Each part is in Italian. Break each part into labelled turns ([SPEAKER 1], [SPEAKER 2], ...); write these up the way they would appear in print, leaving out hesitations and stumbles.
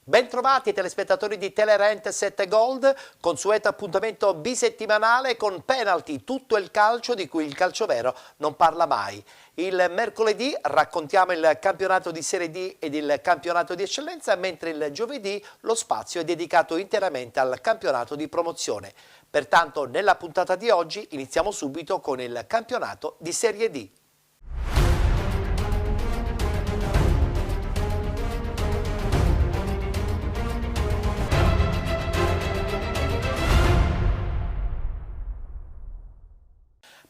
[SPEAKER 1] Bentrovati telespettatori di Telerent 7 Gold, consueto appuntamento bisettimanale con Penalty, tutto il calcio di cui il calcio vero non parla mai. Il mercoledì raccontiamo il campionato di Serie D ed il campionato di eccellenza, mentre il giovedì lo spazio è dedicato interamente al campionato di promozione. Pertanto nella puntata di oggi iniziamo subito con il campionato di Serie D.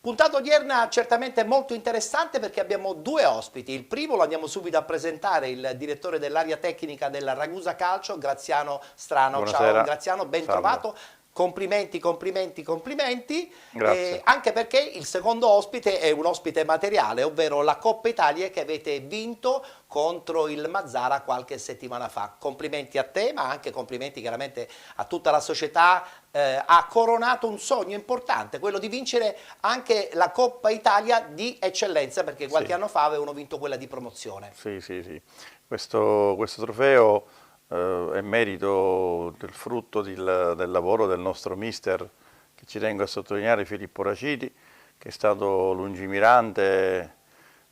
[SPEAKER 1] Puntata odierna certamente molto interessante perché abbiamo due ospiti. Il primo lo andiamo subito a presentare, il direttore dell'area tecnica del Ragusa Calcio, Graziano Strano.
[SPEAKER 2] Buonasera.
[SPEAKER 1] Ciao Graziano, ben
[SPEAKER 2] Salve.
[SPEAKER 1] trovato. Complimenti, complimenti, complimenti.
[SPEAKER 2] Grazie.
[SPEAKER 1] Anche perché il secondo ospite è un ospite materiale, ovvero la Coppa Italia che avete vinto contro il Mazzara qualche settimana fa. Complimenti a te, ma anche complimenti chiaramente a tutta la società. Ha coronato un sogno importante, quello di vincere anche la Coppa Italia di eccellenza, perché qualche anno fa avevano vinto quella di promozione.
[SPEAKER 2] Sì. Questo trofeo è merito del frutto del lavoro del nostro mister, che ci tengo a sottolineare, Filippo Raciti, che è stato lungimirante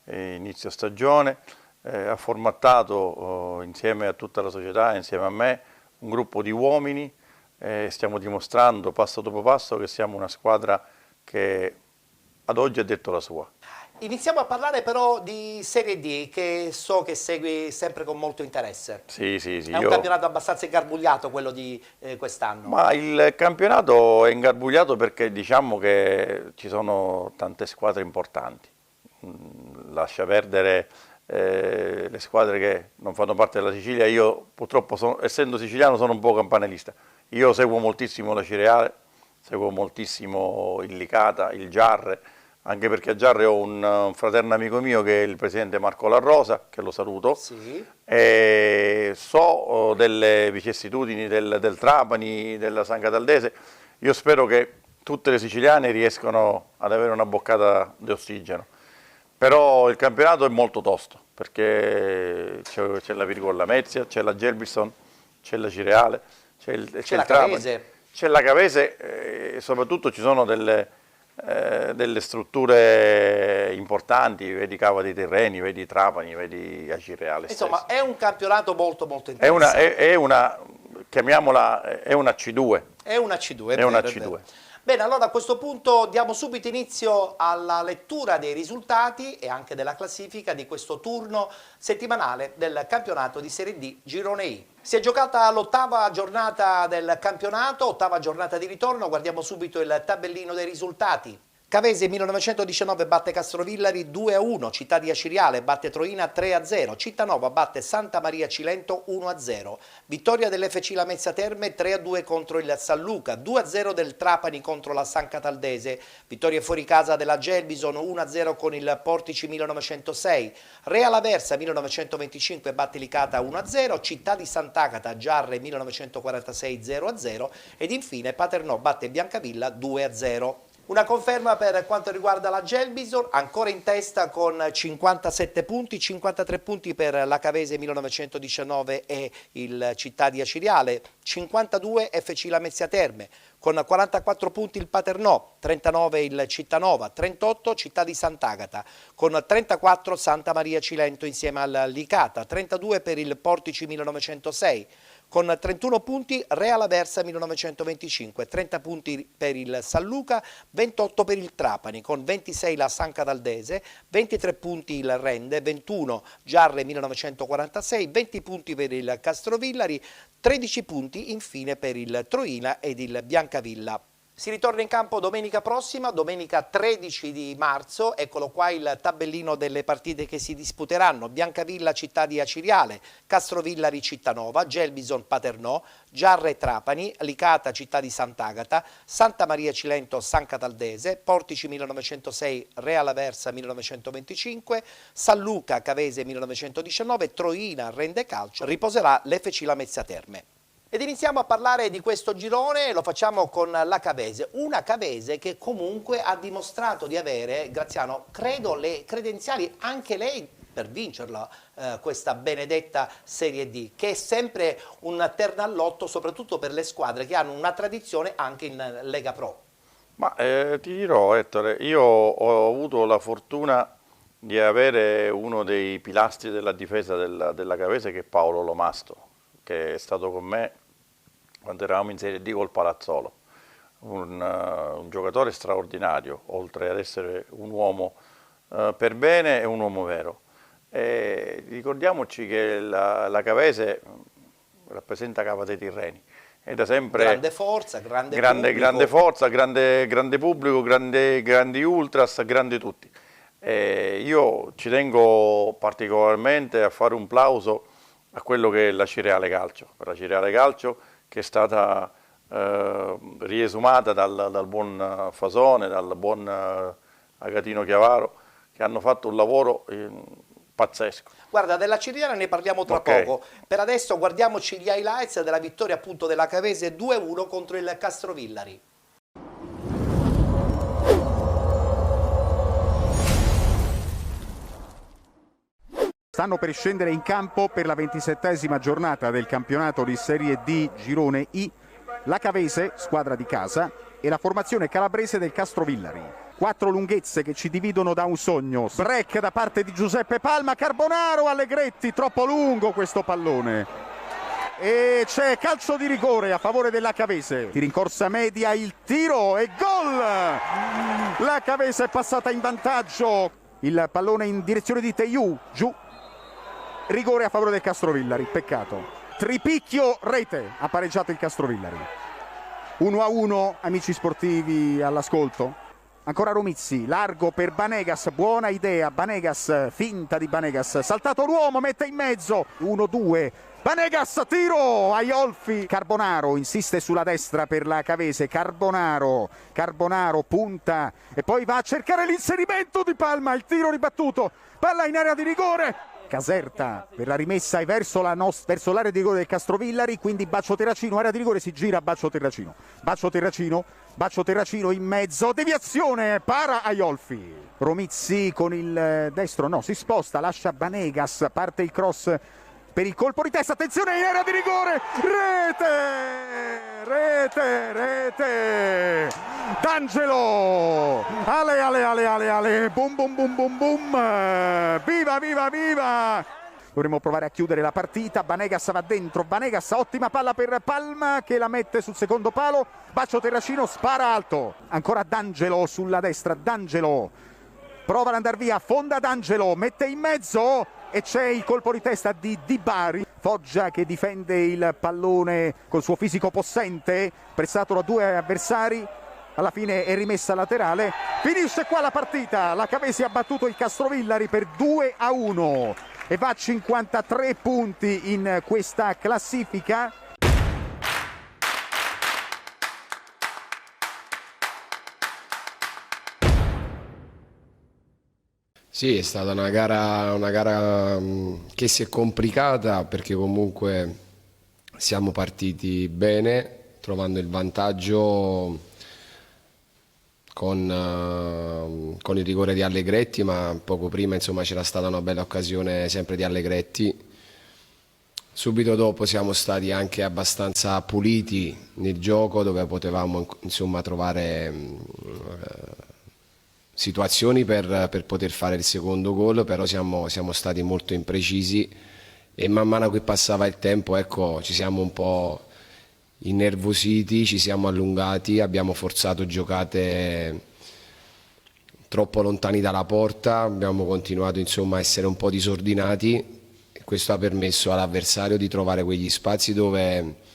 [SPEAKER 2] inizio stagione, ha formattato insieme a tutta la società, insieme a me, un gruppo di uomini. Stiamo dimostrando passo dopo passo che siamo una squadra che ad oggi ha detto la sua.
[SPEAKER 1] Iniziamo a parlare però di Serie D, che so che segui sempre con molto interesse.
[SPEAKER 2] Sì.
[SPEAKER 1] È un campionato abbastanza ingarbugliato quello di quest'anno.
[SPEAKER 2] Ma il campionato è ingarbugliato perché diciamo che ci sono tante squadre importanti. Lascia perdere le squadre che non fanno parte della Sicilia. Io purtroppo, essendo siciliano, sono un po' campanilista. Io seguo moltissimo la Cireale, seguo moltissimo il Licata, il Giarre, anche perché a Giarre ho un fraterno amico mio che è il presidente Marco La Rosa, che lo saluto,
[SPEAKER 1] Sì.
[SPEAKER 2] e so delle vicissitudini del Trapani, della San Cataldese. Io spero che tutte le siciliane riescano ad avere una boccata di ossigeno. Però il campionato è molto tosto, perché c'è la Virgola Lamezia, c'è la Gelbison, c'è la Cireale, c'è il
[SPEAKER 1] la
[SPEAKER 2] Trapani,
[SPEAKER 1] Cavese.
[SPEAKER 2] c'è la Cavese, e soprattutto ci sono delle strutture importanti, vedi Cava dei Terreni, vedi Trapani, vedi Acireale.
[SPEAKER 1] Insomma, è un campionato molto interessante.
[SPEAKER 2] Chiamiamola, è una C2.
[SPEAKER 1] È una C2,
[SPEAKER 2] È una
[SPEAKER 1] vero,
[SPEAKER 2] C2.
[SPEAKER 1] vero. Bene, allora a questo punto diamo subito inizio alla lettura dei risultati e anche della classifica di questo turno settimanale del campionato di Serie D Girone I. Si è giocata l'ottava giornata del campionato, ottava giornata di ritorno, guardiamo subito il tabellino dei risultati. Cavese 1919 batte Castrovillari 2-1, Città di Acireale batte Troina 3-0, Cittanova batte Santa Maria Cilento 1-0, vittoria dell'FC Lamezia Terme 3-2 contro il San Luca, 2-0 del Trapani contro la San Cataldese, vittoria fuori casa della Gelbison 1-0 con il Portici 1906, Real Aversa 1925 batte Licata 1-0, Città di Sant'Agata Giarre 1946 0-0 ed infine Paternò batte Biancavilla 2-0. Una conferma per quanto riguarda la Gelbison, ancora in testa con 57 punti, 53 punti per la Cavese 1919 e il Città di Acireale, 52 FC Lamezia Terme, con 44 punti il Paternò, 39 il Cittanova, 38 Città di Sant'Agata, con 34 Santa Maria Cilento insieme al Licata, 32 per il Portici 1906, con 31 punti Real Aversa 1925, 30 punti per il San Luca, 28 per il Trapani, con 26 la San Cataldese, 23 punti il Rende, 21 Giarre 1946, 20 punti per il Castrovillari, 13 punti infine per il Troina ed il Biancavilla. Si ritorna in campo domenica prossima, domenica 13 di marzo, eccolo qua il tabellino delle partite che si disputeranno: Biancavilla Città di Acireale, Castrovillari Cittanova, Gelbison Paternò, Giarre Trapani, Licata Città di Sant'Agata, Santa Maria Cilento San Cataldese, Portici 1906 Real Aversa 1925, San Luca Cavese 1919, Troina Rende Calcio, riposerà l'FC Lamezia Terme. Ed iniziamo a parlare di questo girone e lo facciamo con la Cavese, una Cavese che comunque ha dimostrato di avere, Graziano, credo le credenziali anche lei per vincerla questa benedetta Serie D, che è sempre un ternallotto soprattutto per le squadre che hanno una tradizione anche in Lega Pro.
[SPEAKER 2] Ma ti dirò, Ettore, io ho avuto la fortuna di avere uno dei pilastri della difesa della Cavese, che è Paolo Lomasto, che è stato con me quando eravamo in Serie D col Palazzolo. Un giocatore straordinario, oltre ad essere un uomo per bene e un uomo vero. E ricordiamoci che la Cavese rappresenta Cava dei Tirreni. È da sempre
[SPEAKER 1] grande forza, grande
[SPEAKER 2] forza, grande pubblico, grandi ultras, grandi tutti. Io ci tengo particolarmente a fare un plauso a quello che è la Cireale Calcio, la Cireale Calcio che è stata riesumata dal buon Fasone, dal buon Agatino Chiavaro, che hanno fatto un lavoro pazzesco.
[SPEAKER 1] Guarda, della Cireale ne parliamo tra poco. Per adesso guardiamoci gli highlights della vittoria appunto della Cavese 2-1 contro il Castrovillari.
[SPEAKER 3] Stanno per scendere in campo per la 27esima giornata del campionato di Serie D Girone I, la Cavese, squadra di casa, e la formazione calabrese del Castrovillari. 4 lunghezze che ci dividono da un sogno. Break da parte di Giuseppe Palma, Carbonaro, Allegretti, troppo lungo questo pallone. E c'è calcio di rigore a favore della Cavese. Tiro in corsa media, il tiro e gol! La Cavese è passata in vantaggio. Il pallone in direzione di Teiu, giù. Rigore a favore del Castrovillari, peccato. Tripicchio, rete, ha pareggiato il Castrovillari. 1-1, amici sportivi all'ascolto. Ancora Romizzi, largo per Banegas, buona idea, Banegas, finta di Banegas, saltato l'uomo, mette in mezzo, 1-2, Banegas, tiro, Aiolfi, Carbonaro insiste sulla destra per la Cavese, Carbonaro punta e poi va a cercare l'inserimento di Palma, il tiro ribattuto, palla in area di rigore. Caserta per la rimessa e verso l'area di rigore del Castrovillari, quindi Baccio Terracino, area di rigore, si gira Baccio Terracino in mezzo, deviazione, para Aiolfi. Romizzi con il destro, no, si sposta, lascia Banegas, parte il cross per il colpo di testa, attenzione in area di rigore, rete, D'Angelo, ale, bum, viva, dovremmo provare a chiudere la partita, Banegas va dentro, Banegas, ottima palla per Palma che la mette sul secondo palo, Baccio Terracino spara alto, ancora D'Angelo sulla destra, D'Angelo prova ad andare via, affonda D'Angelo, mette in mezzo e c'è il colpo di testa di Di Bari. Foggia che difende il pallone col suo fisico possente, pressato da 2 avversari, alla fine è rimessa laterale. Finisce qua la partita, la Cavese ha battuto il Castrovillari per 2-1 e va a 53 punti in questa classifica.
[SPEAKER 4] Sì, è stata una gara che si è complicata perché comunque siamo partiti bene, trovando il vantaggio con il rigore di Allegretti, ma poco prima insomma c'era stata una bella occasione sempre di Allegretti. Subito dopo siamo stati anche abbastanza puliti nel gioco, dove potevamo insomma trovare situazioni per poter fare il secondo gol, però siamo stati molto imprecisi e man mano che passava il tempo, ecco, ci siamo un po' innervositi, ci siamo allungati, abbiamo forzato giocate troppo lontani dalla porta, abbiamo continuato insomma a essere un po' disordinati e questo ha permesso all'avversario di trovare quegli spazi dove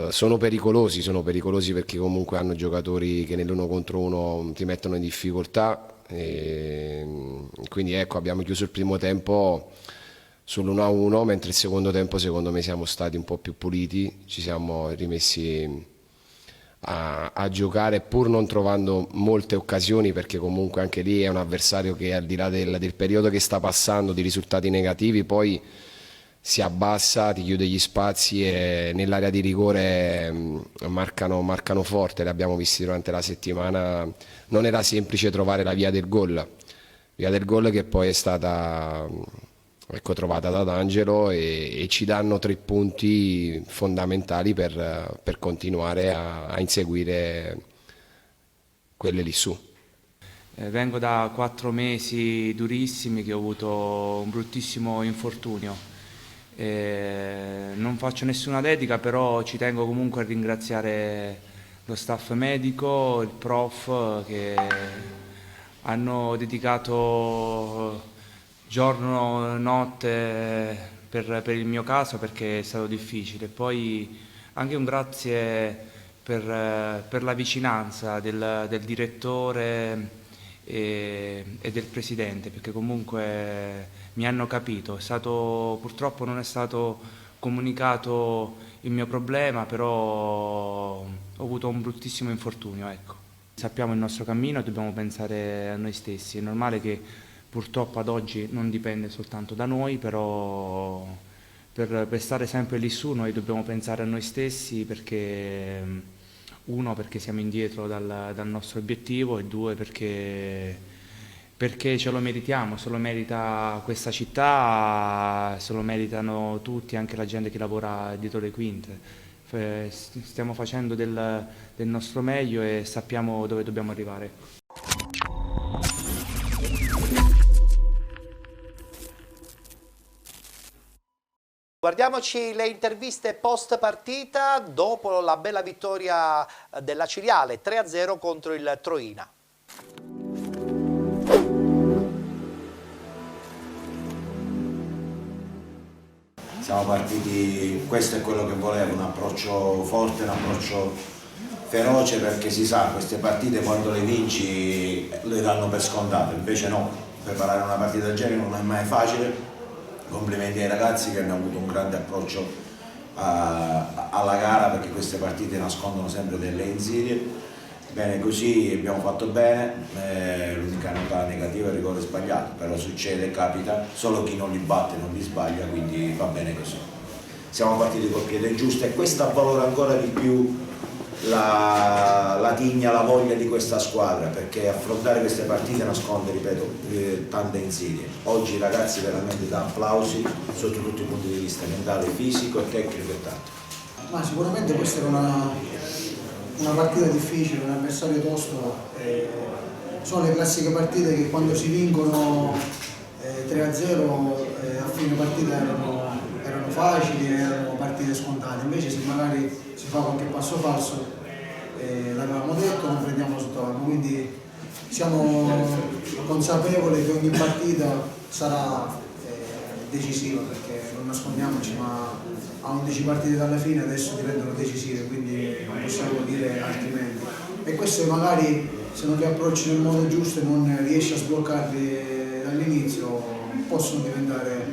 [SPEAKER 4] sono pericolosi perché comunque hanno giocatori che nell'uno contro uno ti mettono in difficoltà e quindi ecco, abbiamo chiuso il primo tempo sull'1-1, mentre il secondo tempo secondo me siamo stati un po' più puliti, ci siamo rimessi a giocare pur non trovando molte occasioni, perché comunque anche lì è un avversario che al di là del periodo che sta passando di risultati negativi poi si abbassa, ti chiude gli spazi e nell'area di rigore marcano forte, li abbiamo visti durante la settimana, non era semplice trovare la via del gol. via del gol, che poi è stata trovata da D'Angelo, e ci danno 3 punti fondamentali per continuare a inseguire quelle lì su.
[SPEAKER 5] Vengo da 4 mesi durissimi che ho avuto un bruttissimo infortunio. Non faccio nessuna dedica, però ci tengo comunque a ringraziare lo staff medico, il prof, che hanno dedicato giorno e notte per il mio caso, perché è stato difficile. Poi anche un grazie per la vicinanza del direttore e del presidente, perché comunque mi hanno capito. Purtroppo non è stato comunicato il mio problema, però ho avuto un bruttissimo infortunio, ecco. Sappiamo il nostro cammino e dobbiamo pensare a noi stessi. È normale che purtroppo ad oggi non dipende soltanto da noi, però per stare sempre lì su noi dobbiamo pensare a noi stessi, perché perché siamo indietro dal nostro obiettivo, e 2 perché ce lo meritiamo, se lo merita questa città, se lo meritano tutti, anche la gente che lavora dietro le quinte. Stiamo facendo del nostro meglio e sappiamo dove dobbiamo arrivare.
[SPEAKER 1] Guardiamoci le interviste post partita dopo la bella vittoria della Ciriale 3-0 contro il Troina.
[SPEAKER 6] Siamo partiti, questo è quello che volevo, un approccio forte, un approccio feroce, perché si sa, queste partite quando le vinci le danno per scontate, invece no, preparare una partita del genere non è mai facile. Complimenti ai ragazzi che hanno avuto un grande approccio alla gara, perché queste partite nascondono sempre delle insidie. Bene così, abbiamo fatto bene, l'unica nota negativa è il rigore sbagliato, però succede, capita, solo chi non li batte non li sbaglia, quindi va bene così. Siamo partiti col piede giusto, e questo avvalora ancora di più la tigna, la voglia di questa squadra, perché affrontare queste partite nasconde, ripeto, tante insidie. Oggi i ragazzi veramente da applausi sotto tutti i punti di vista, mentale, fisico, tecnico e tattico.
[SPEAKER 7] Ma sicuramente questa era una partita difficile, un avversario tosto. Sono le classiche partite che quando si vincono 3-0 a fine partita erano facili, erano partite scontate. Invece se magari si fa qualche passo falso, l'avevamo detto, non prendiamo sotto l'anno. Quindi siamo consapevoli che ogni partita sarà decisiva, perché non nascondiamoci, ma a 11 partite dalla fine adesso diventano decisive, quindi non possiamo dire altrimenti. E queste magari, se non li approcci nel modo giusto e non riesci a sbloccarli dall'inizio, possono diventare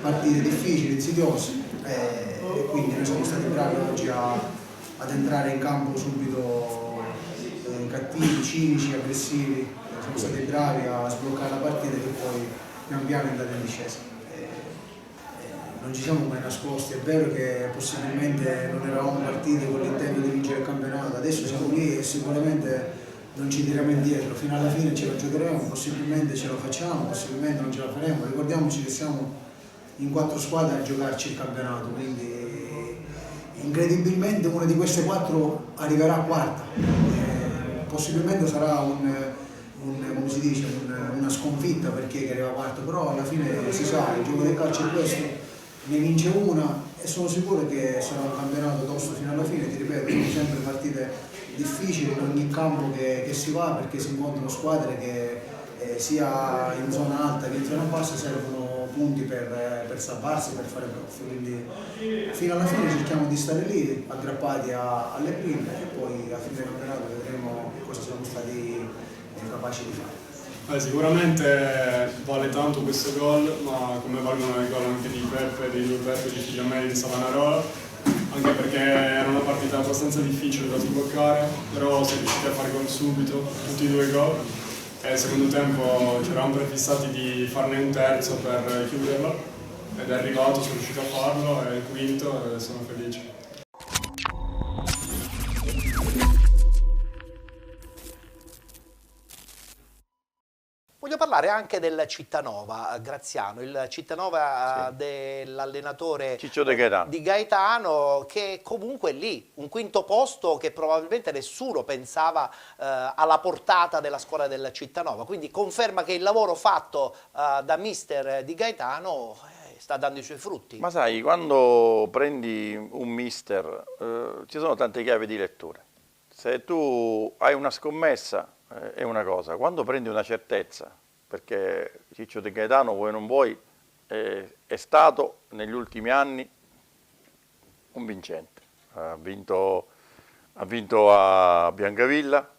[SPEAKER 7] partite difficili, insidiose, e quindi noi siamo stati bravi oggi ad entrare in campo subito cattivi, cinici, aggressivi. Siamo stati bravi a sbloccare la partita, che poi pian piano è andata in discesa. Non ci siamo mai nascosti, è vero che possibilmente non eravamo partiti con l'intento di vincere il campionato, adesso siamo lì e sicuramente non ci tiriamo indietro, fino alla fine ce la giocheremo, possibilmente ce la facciamo, possibilmente non ce la faremo. Ricordiamoci che siamo in 4 squadre a giocarci il campionato, quindi incredibilmente una di queste 4 arriverà quarta, possibilmente sarà come si dice, una sconfitta per chi arriva quarto, però alla fine si sa, il gioco del calcio è questo. Ne vince una e sono sicuro che sarà un campionato tosto fino alla fine. Ti ripeto, sono sempre partite difficili in ogni campo che si va, perché si incontrano squadre che sia in zona alta che in zona bassa servono punti per salvarsi, per fare prof. Quindi fino alla fine cerchiamo di stare lì aggrappati alle prime, e poi a fine campionato vedremo cosa siamo stati capaci di fare.
[SPEAKER 8] Sicuramente vale tanto questo gol, ma come valgono i gol anche di Peppe, dei 2 Peppe, di Figliameli, di Savonarola, anche perché era una partita abbastanza difficile da sbloccare, però si è riusciti a fare gol subito, tutti e 2 gol, e al secondo tempo ci eravamo prefissati di farne un terzo per chiuderlo, ed è arrivato, sono riuscito a farlo, è il quinto e sono felice.
[SPEAKER 1] Voglio parlare parlare anche del Cittanova, Graziano, il Cittanova dell'allenatore
[SPEAKER 2] Ciccio De Gaetano.
[SPEAKER 1] di Gaetano, che comunque è lì, un quinto posto che probabilmente nessuno pensava alla portata della squadra del Cittanova, quindi conferma che il lavoro fatto da mister Di Gaetano sta dando i suoi frutti.
[SPEAKER 2] Ma sai, quando prendi un mister ci sono tante chiavi di lettura. Se tu hai una scommessa è una cosa, quando prendi una certezza, perché Ciccio De Gaetano, vuoi non vuoi, è stato negli ultimi anni un vincente. Ha vinto a Biancavilla,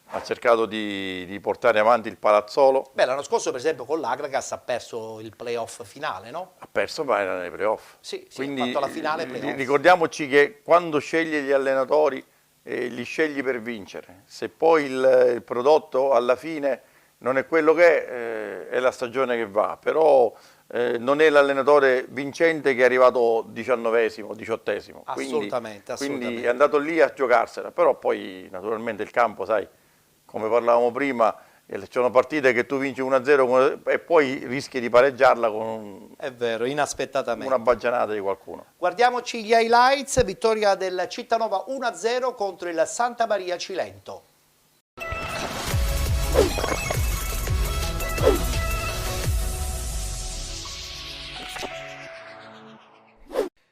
[SPEAKER 2] ha cercato di portare avanti il Palazzolo.
[SPEAKER 1] Beh, l'anno scorso per esempio con l'Agragas ha perso il playoff finale, no?
[SPEAKER 2] Ha perso, ma era nei playoff.
[SPEAKER 1] Sì,
[SPEAKER 2] quindi
[SPEAKER 1] ha fatto la finale playoff.
[SPEAKER 2] Ricordiamoci che quando scegli gli allenatori li scegli per vincere. Se poi il prodotto alla fine non è quello che è la stagione che va, però non è l'allenatore vincente che è arrivato 19esimo, 18esimo.
[SPEAKER 1] Assolutamente.
[SPEAKER 2] Quindi è andato lì a giocarsela, però poi naturalmente il campo, sai, come parlavamo prima, ci sono partite che tu vinci 1-0 e poi rischi di pareggiarla con
[SPEAKER 1] è vero, inaspettatamente.
[SPEAKER 2] una baggianata di qualcuno.
[SPEAKER 1] Guardiamoci gli highlights, vittoria del Cittanova 1-0 contro il Santa Maria Cilento.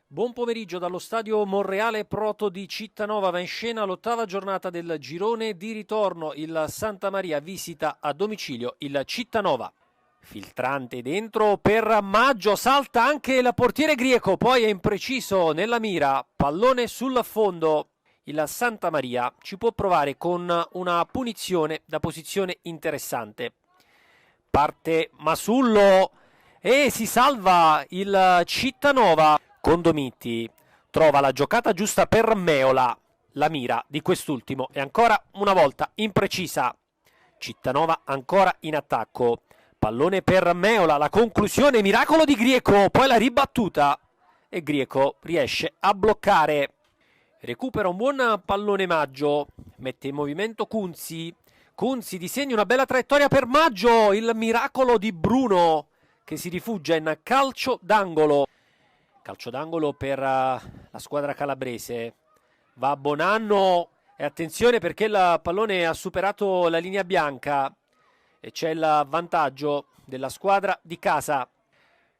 [SPEAKER 9] Buon pomeriggio dallo stadio Monreale Proto di Cittanova. Va in scena l'ottava giornata del girone di ritorno. Il Santa Maria visita a domicilio il Cittanova. Filtrante dentro per Maggio, salta anche il portiere Grieco, poi è impreciso nella mira, pallone sul fondo. Il Santa Maria ci può provare con una punizione da posizione interessante. Parte Masullo e si salva il Cittanova. Condomitti trova la giocata giusta per Meola, la mira di quest'ultimo è ancora una volta imprecisa. Cittanova ancora in attacco, pallone per Meola, la conclusione, miracolo di Grieco, poi la ribattuta e Grieco riesce a bloccare. Recupera un buon pallone Maggio, mette in movimento Kunzi disegna una bella traiettoria per Maggio, il miracolo di Bruno che si rifugia in calcio d'angolo. Calcio d'angolo per la squadra calabrese. Va Bonanno e attenzione perché il pallone ha superato la linea bianca e c'è il vantaggio della squadra di casa.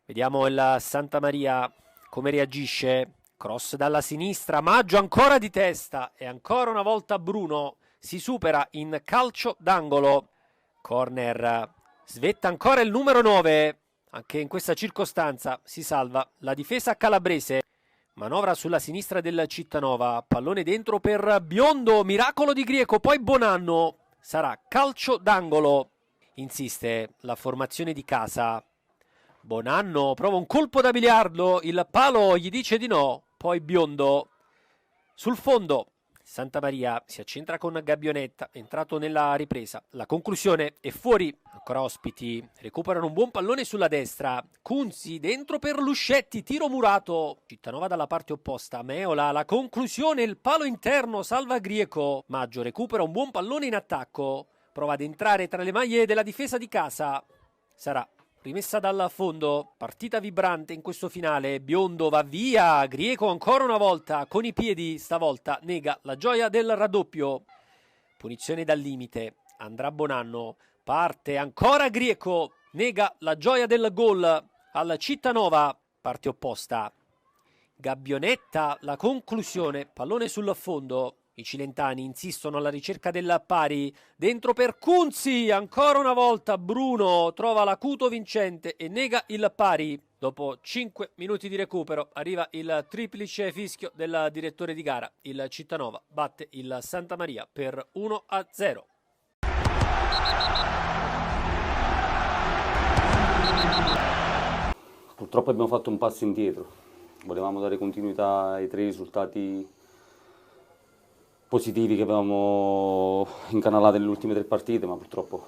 [SPEAKER 9] Vediamo il Santa Maria come reagisce. Cross dalla sinistra, Maggio ancora di testa e ancora una volta Bruno si supera in calcio d'angolo. Corner, svetta ancora il numero 9. Anche in questa circostanza si salva la difesa calabrese. Manovra sulla sinistra del Cittanova. Pallone dentro per Biondo. Miracolo di Grieco. Poi Bonanno. Sarà calcio d'angolo. Insiste la formazione di casa. Bonanno prova un colpo da biliardo. Il palo gli dice di no. Poi Biondo. Sul fondo. Santa Maria si accentra con Gabbionetta, entrato nella ripresa. La conclusione è fuori. Ancora ospiti. Recuperano un buon pallone sulla destra. Kunzi dentro per Luscetti. Tiro murato. Cittanova dalla parte opposta. Meola. La conclusione. Il palo interno. Salva Grieco. Maggio recupera un buon pallone in attacco. Prova ad entrare tra le maglie della difesa di casa. Sarà rimessa dal fondo, partita vibrante in questo finale. Biondo va via, Grieco ancora una volta con i piedi, stavolta nega la gioia del raddoppio. Punizione dal limite, andrà Bonanno, parte ancora Grieco, nega la gioia del gol al Cittanova, parte opposta. Gabbionetta, la conclusione, pallone sul fondo. I cilentani insistono alla ricerca del pari, dentro per Kunzi, ancora una volta Bruno trova l'acuto vincente e nega il pari. Dopo 5 minuti di recupero arriva il triplice fischio del direttore di gara. Il Cittanova batte il Santa Maria per 1-0.
[SPEAKER 10] Purtroppo abbiamo fatto un passo indietro, volevamo dare continuità ai 3 risultati positivi che avevamo incanalato nelle ultime 3 partite, ma purtroppo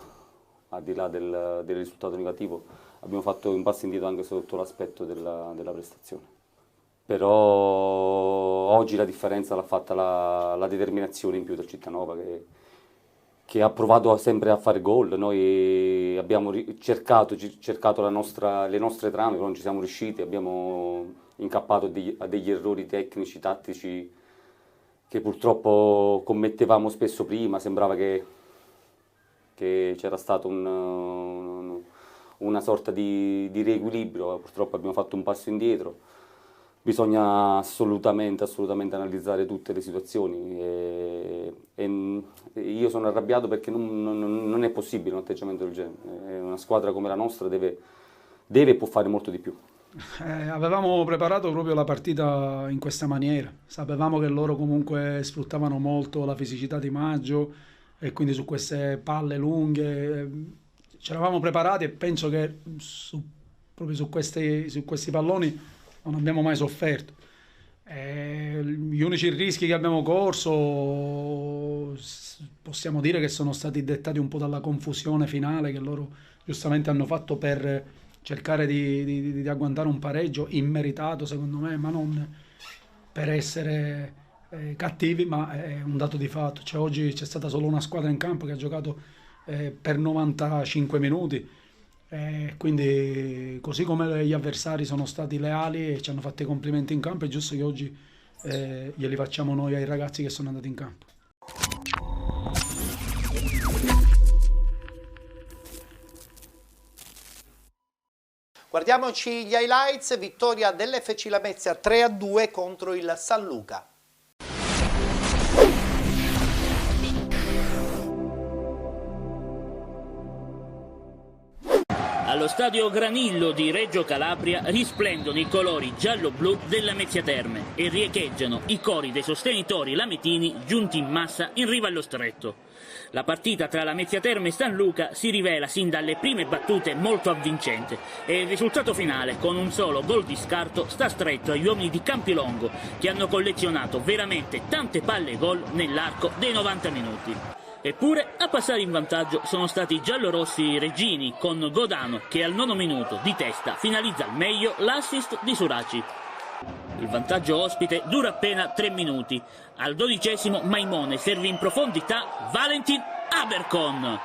[SPEAKER 10] al di là del risultato negativo abbiamo fatto un passo indietro anche sotto l'aspetto della prestazione. Però oggi la differenza l'ha fatta la determinazione in più del Cittanova, che che ha provato sempre a fare gol. Noi abbiamo cercato le nostre trame, però non ci siamo riusciti, abbiamo incappato a degli errori tecnici, tattici che purtroppo commettevamo spesso prima. Sembrava che c'era stato una sorta di riequilibrio, purtroppo abbiamo fatto un passo indietro. Bisogna assolutamente analizzare tutte le situazioni e io sono arrabbiato perché non è possibile un atteggiamento del genere. Una squadra come la nostra deve e può fare molto di più.
[SPEAKER 11] Avevamo preparato proprio la partita in questa maniera, sapevamo che loro comunque sfruttavano molto la fisicità di Maggio e quindi su queste palle lunghe ci eravamo preparati e penso che proprio su questi palloni non abbiamo mai sofferto. Gli unici rischi che abbiamo corso possiamo dire che sono stati dettati un po' dalla confusione finale che loro giustamente hanno fatto per cercare di agguantare un pareggio immeritato secondo me, ma non per essere cattivi, ma è un dato di fatto. Cioè, oggi c'è stata solo una squadra in campo che ha giocato per 95 minuti. Quindi così come gli avversari sono stati leali e ci hanno fatto i complimenti in campo, è giusto che oggi glieli facciamo noi ai ragazzi che sono andati in campo.
[SPEAKER 1] Guardiamoci gli highlights: vittoria dell'FC Lamezia 3-2 contro il San Luca.
[SPEAKER 12] Allo stadio Granillo di Reggio Calabria risplendono i colori giallo-blu della Lamezia Terme e riecheggiano i cori dei sostenitori lametini giunti in massa in riva allo stretto. La partita tra Lamezia Terme e San Luca si rivela sin dalle prime battute molto avvincente e il risultato finale, con un solo gol di scarto, sta stretto agli uomini di Campilongo che hanno collezionato veramente tante palle gol nell'arco dei 90 minuti. Eppure a passare in vantaggio sono stati i giallorossi reggini con Godano che al 9° minuto di testa finalizza al meglio l'assist di Suraci. Il vantaggio ospite dura appena 3 minuti. Al 12° Maimone serve in profondità Valentin Abercon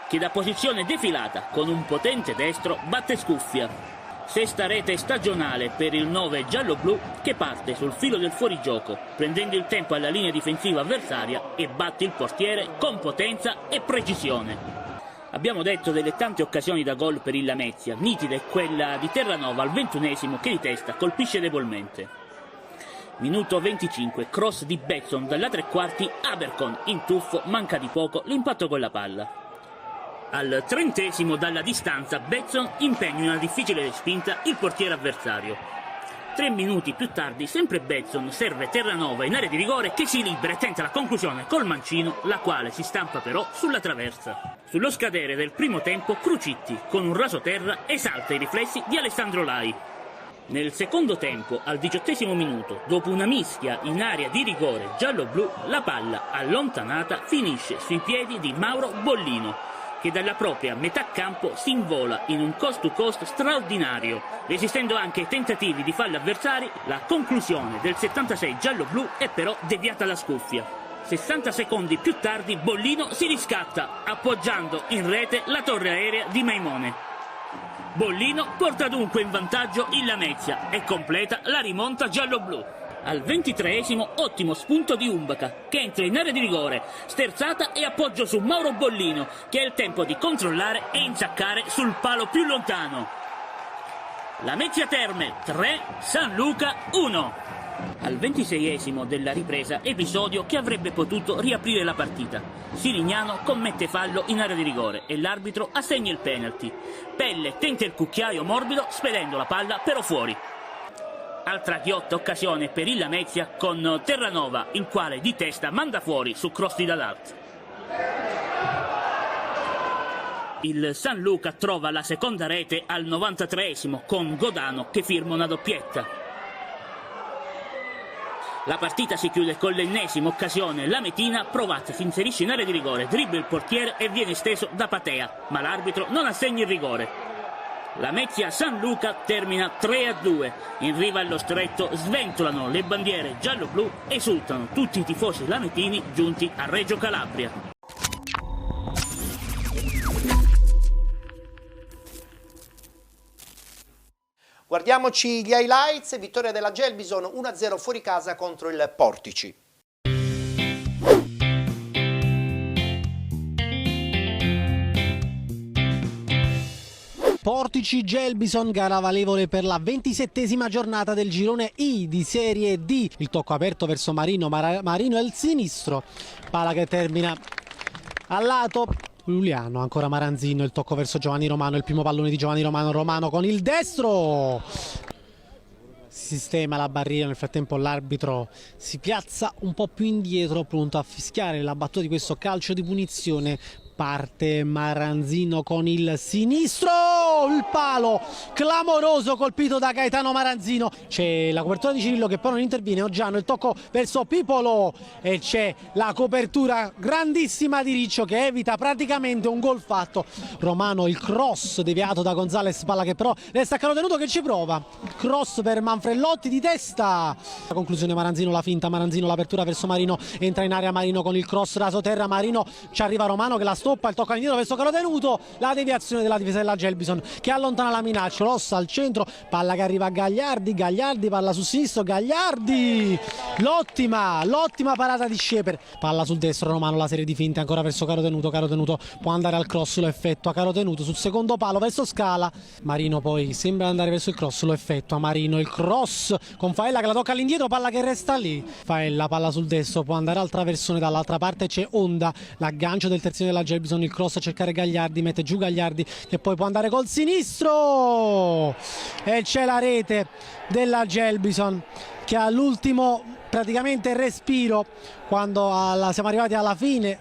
[SPEAKER 12] che da posizione defilata con un potente destro batte Scuffia. Sesta rete stagionale per il 9 giallo-blu che parte sul filo del fuorigioco, prendendo il tempo alla linea difensiva avversaria e batte il portiere con potenza e precisione. Abbiamo detto delle tante occasioni da gol per il Lamezia, nitida è quella di Terranova al 21° che di testa colpisce debolmente. Minuto 25, cross di Beckson dalla 3/4, Abercon in tuffo, manca di poco l'impatto con la palla. Al 30° dalla distanza Beckson impegna in una difficile respinta il portiere avversario. 3 minuti più tardi sempre Beckson serve Terranova in area di rigore che si libera e tenta la conclusione col mancino, la quale si stampa però sulla traversa. Sullo scadere del primo tempo Crucitti con un rasoterra esalta i riflessi di Alessandro Lai. Nel secondo tempo, al 18° minuto, dopo una mischia in area di rigore giallo-blu, la palla allontanata finisce sui piedi di Mauro Bollino che dalla propria metà campo si invola in un coast to coast straordinario, resistendo anche ai tentativi di falli avversari. La conclusione del 76 giallo-blu è però deviata alla Scuffia. 60 secondi più tardi Bollino si riscatta, appoggiando in rete la torre aerea di Maimone. Bollino porta dunque in vantaggio il Lamezia e completa la rimonta giallo-blu. Al 23° ottimo spunto di Umbaca che entra in area di rigore, sterzata e appoggio su Mauro Bollino che ha il tempo di controllare e insaccare sul palo più lontano. Lamezia Terme 3, San Luca 1. Al 26° della ripresa, episodio che avrebbe potuto riaprire la partita. Sirignano commette fallo in area di rigore e l'arbitro assegna il penalty. Pelle tenta il cucchiaio morbido spedendo la palla però fuori. Altra ghiotta occasione per il Lamezia con Terranova, il quale di testa manda fuori su cross di Dadart. Il San Luca trova la seconda rete al 93° con Godano che firma una doppietta. La partita si chiude con l'ennesima occasione lametina. Provazza si inserisce in area di rigore, dribbla il portiere e viene steso da Patea, ma l'arbitro non assegna il rigore. Lamezia San Luca termina 3-2. In riva allo stretto sventolano le bandiere giallo-blu, esultano tutti i tifosi lametini giunti a Reggio Calabria.
[SPEAKER 1] Guardiamoci gli highlights, vittoria della Gelbison 1-0 fuori casa contro il Portici.
[SPEAKER 13] Portici Gelbison, gara valevole per la 27esima giornata del girone I di Serie D. Il tocco aperto verso Marino, Marino è il sinistro, palla che termina al lato. Giuliano, ancora Maranzino, il tocco verso Giovanni Romano, il primo pallone di Giovanni Romano, Romano con il destro. Si sistema la barriera, nel frattempo l'arbitro si piazza un po' più indietro, pronto a fischiare la battuta di questo calcio di punizione. Parte Maranzino con il sinistro, il palo clamoroso colpito da Gaetano Maranzino. C'è la copertura di Cirillo che poi non interviene, Oggiano, il tocco verso Pipolo e c'è la copertura grandissima di Riccio che evita praticamente un gol fatto. Romano, il cross deviato da Gonzales, palla che però resta a Carotenuto che ci prova. Cross per Manfrellotti di testa. La conclusione Maranzino, la finta, Maranzino, l'apertura verso Marino, entra in area Marino con il cross raso terra, Marino, ci arriva Romano che la stoppa, il tocco all'indietro verso Carotenuto, la deviazione della difesa della Gelbison che allontana la minaccia, Lossa al centro, palla che arriva a Gagliardi, Gagliardi, palla sul sinistro, Gagliardi, l'ottima parata di Sceper, palla sul destro, Romano, la serie di finte ancora verso Carotenuto, Carotenuto può andare al cross, lo effettua Carotenuto sul secondo palo verso Scala, Marino poi sembra andare verso il cross, lo effettua Marino, il cross con Faella che la tocca all'indietro, palla che resta lì, Faella, palla sul destro, può andare al traversone, dall'altra parte c'è Onda, l'aggancio del terzino della Gelbison, il cross a cercare Gagliardi, mette giù Gagliardi che poi può andare col sinistro e c'è la rete della Gelbison che all'ultimo praticamente respiro, quando siamo arrivati alla fine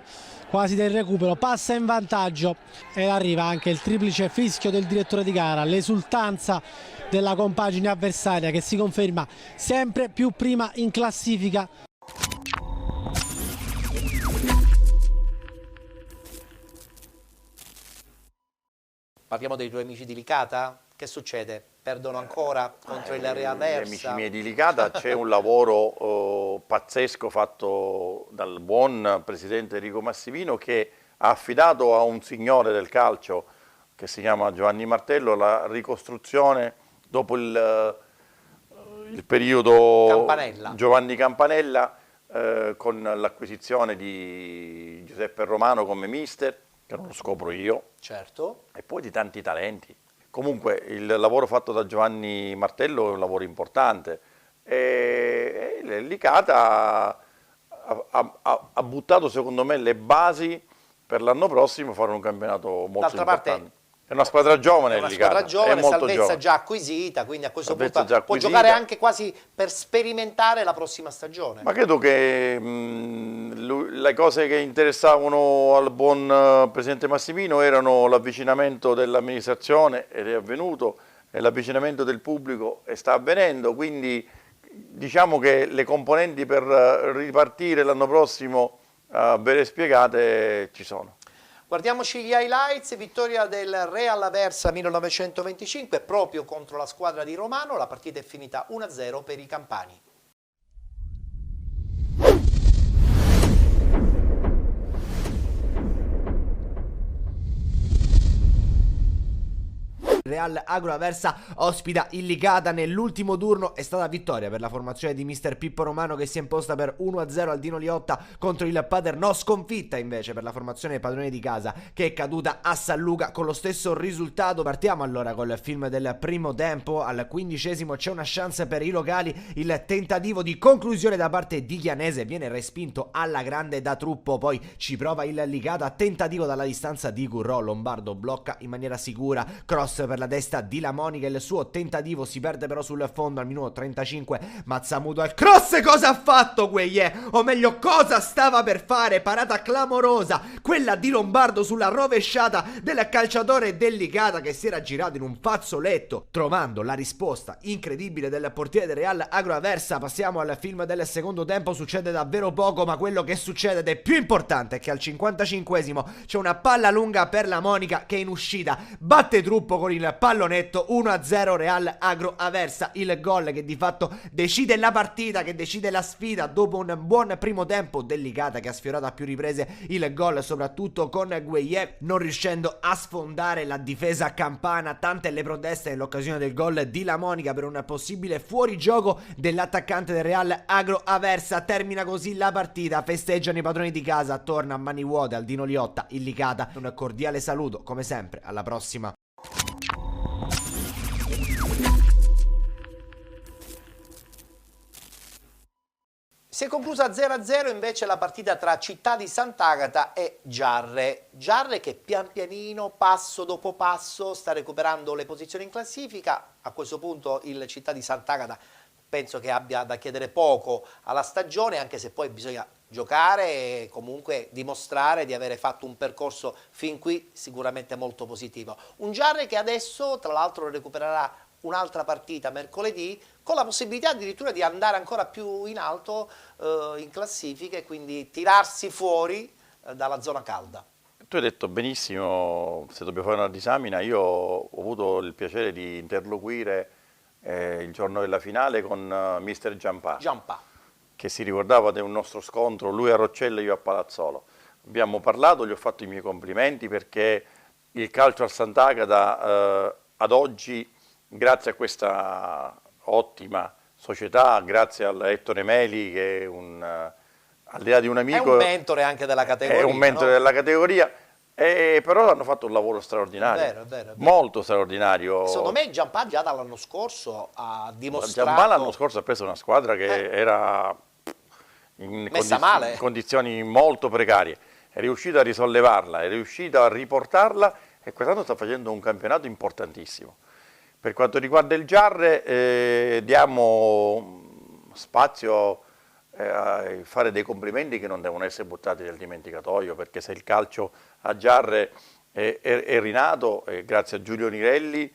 [SPEAKER 13] quasi del recupero, passa in vantaggio e arriva anche il triplice fischio del direttore di gara, l'esultanza della compagine avversaria che si conferma sempre più prima in classifica.
[SPEAKER 1] Parliamo dei tuoi amici di Licata? Che succede? Perdono ancora contro il Real Versa?
[SPEAKER 2] Gli amici miei di Licata, c'è un lavoro pazzesco fatto dal buon presidente Enrico Massimino che ha affidato a un signore del calcio che si chiama Giovanni Martello la ricostruzione dopo il periodo
[SPEAKER 1] Campanella.
[SPEAKER 2] Giovanni Campanella con l'acquisizione di Giuseppe Romano come mister, che non lo scopro io,
[SPEAKER 1] certo,
[SPEAKER 2] e poi di tanti talenti. Comunque il lavoro fatto da Giovanni Martello è un lavoro importante e Licata ha buttato secondo me le basi per l'anno prossimo fare un campionato molto importante. È una squadra giovane,
[SPEAKER 1] è una squadra giovane, salvezza già acquisita, quindi a questo punto può giocare anche quasi per sperimentare la prossima stagione.
[SPEAKER 2] Ma credo che le cose che interessavano al buon presidente Massimino erano l'avvicinamento dell'amministrazione, ed è avvenuto, e l'avvicinamento del pubblico e sta avvenendo, quindi diciamo che le componenti per ripartire l'anno prossimo ben spiegate ci sono.
[SPEAKER 1] Guardiamoci gli highlights, vittoria del Real Versa 1925 proprio contro la squadra di Romano, la partita è finita 1-0 per i campani.
[SPEAKER 14] Real Agro Aversa ospita il Licata nell'ultimo turno. È stata vittoria per la formazione di mister Pippo Romano che si è imposta per 1-0 al Dino Liotta contro il Paternò. Sconfitta invece per la formazione padrone di casa che è caduta a San Luca con lo stesso risultato. Partiamo allora col film del primo tempo. Al 15° c'è una chance per i locali, il tentativo di conclusione da parte di Chianese viene respinto alla grande da Truppo, poi ci prova il Licata, tentativo dalla distanza di Currò, Lombardo blocca in maniera sicura, cross per la destra di Lamonica, il suo tentativo si perde però sul fondo al minuto 35, Mazzamuto al cross. Cosa ha fatto Gueye? O meglio cosa stava per fare? Parata clamorosa quella di Lombardo sulla rovesciata del calciatore del Licata che si era girato in un fazzoletto trovando la risposta incredibile del portiere del Real Agro Aversa. Passiamo al film del secondo tempo, succede davvero poco, ma quello che succede ed è più importante è che al 55° c'è una palla lunga per Lamonica che in uscita batte Truppo con il pallonetto. 1-0 Real Agro Aversa, il gol che di fatto decide la partita, che decide la sfida dopo un buon primo tempo delicato che ha sfiorato a più riprese il gol, soprattutto con Gueye non riuscendo a sfondare la difesa campana. Tante le proteste nell'occasione del gol di La Monica per un possibile fuorigioco dell'attaccante del Real Agro Aversa. Termina così la partita, festeggiano i padroni di casa, torna a mani vuote Aldino Liotta in Licata. Un cordiale saluto come sempre, alla prossima.
[SPEAKER 1] Si è conclusa 0-0 invece la partita tra Città di Sant'Agata e Giarre. Giarre che pian pianino, passo dopo passo, sta recuperando le posizioni in classifica. A questo punto il Città di Sant'Agata penso che abbia da chiedere poco alla stagione, anche se poi bisogna giocare e comunque dimostrare di avere fatto un percorso fin qui sicuramente molto positivo. Un Giarre che adesso tra l'altro recupererà un'altra partita mercoledì con la possibilità addirittura di andare ancora più in alto in classifica e quindi tirarsi fuori dalla zona calda.
[SPEAKER 2] Tu hai detto benissimo, se dobbiamo fare una disamina, io ho avuto il piacere di interloquire il giorno della finale con mister Giampà, che si ricordava di un nostro scontro, lui a Roccella e io a Palazzolo. Abbiamo parlato, gli ho fatto i miei complimenti perché il calcio a Sant'Agata ad oggi, grazie a questa ottima società, grazie a Ettore Meli che è al di là di un amico,
[SPEAKER 1] è un mentore anche della categoria.
[SPEAKER 2] È un mentore della categoria, però hanno fatto un lavoro straordinario,
[SPEAKER 1] è vero.
[SPEAKER 2] Molto straordinario.
[SPEAKER 1] Secondo me Giampà già dall'anno scorso ha dimostrato...
[SPEAKER 2] Giampà l'anno scorso ha preso una squadra che era in condizioni molto precarie, è riuscito a risollevarla, è riuscito a riportarla e quest'anno sta facendo un campionato importantissimo. Per quanto riguarda il Giarre diamo spazio a fare dei complimenti che non devono essere buttati nel dimenticatoio, perché se il calcio a Giarre è rinato grazie a Giulio Nirelli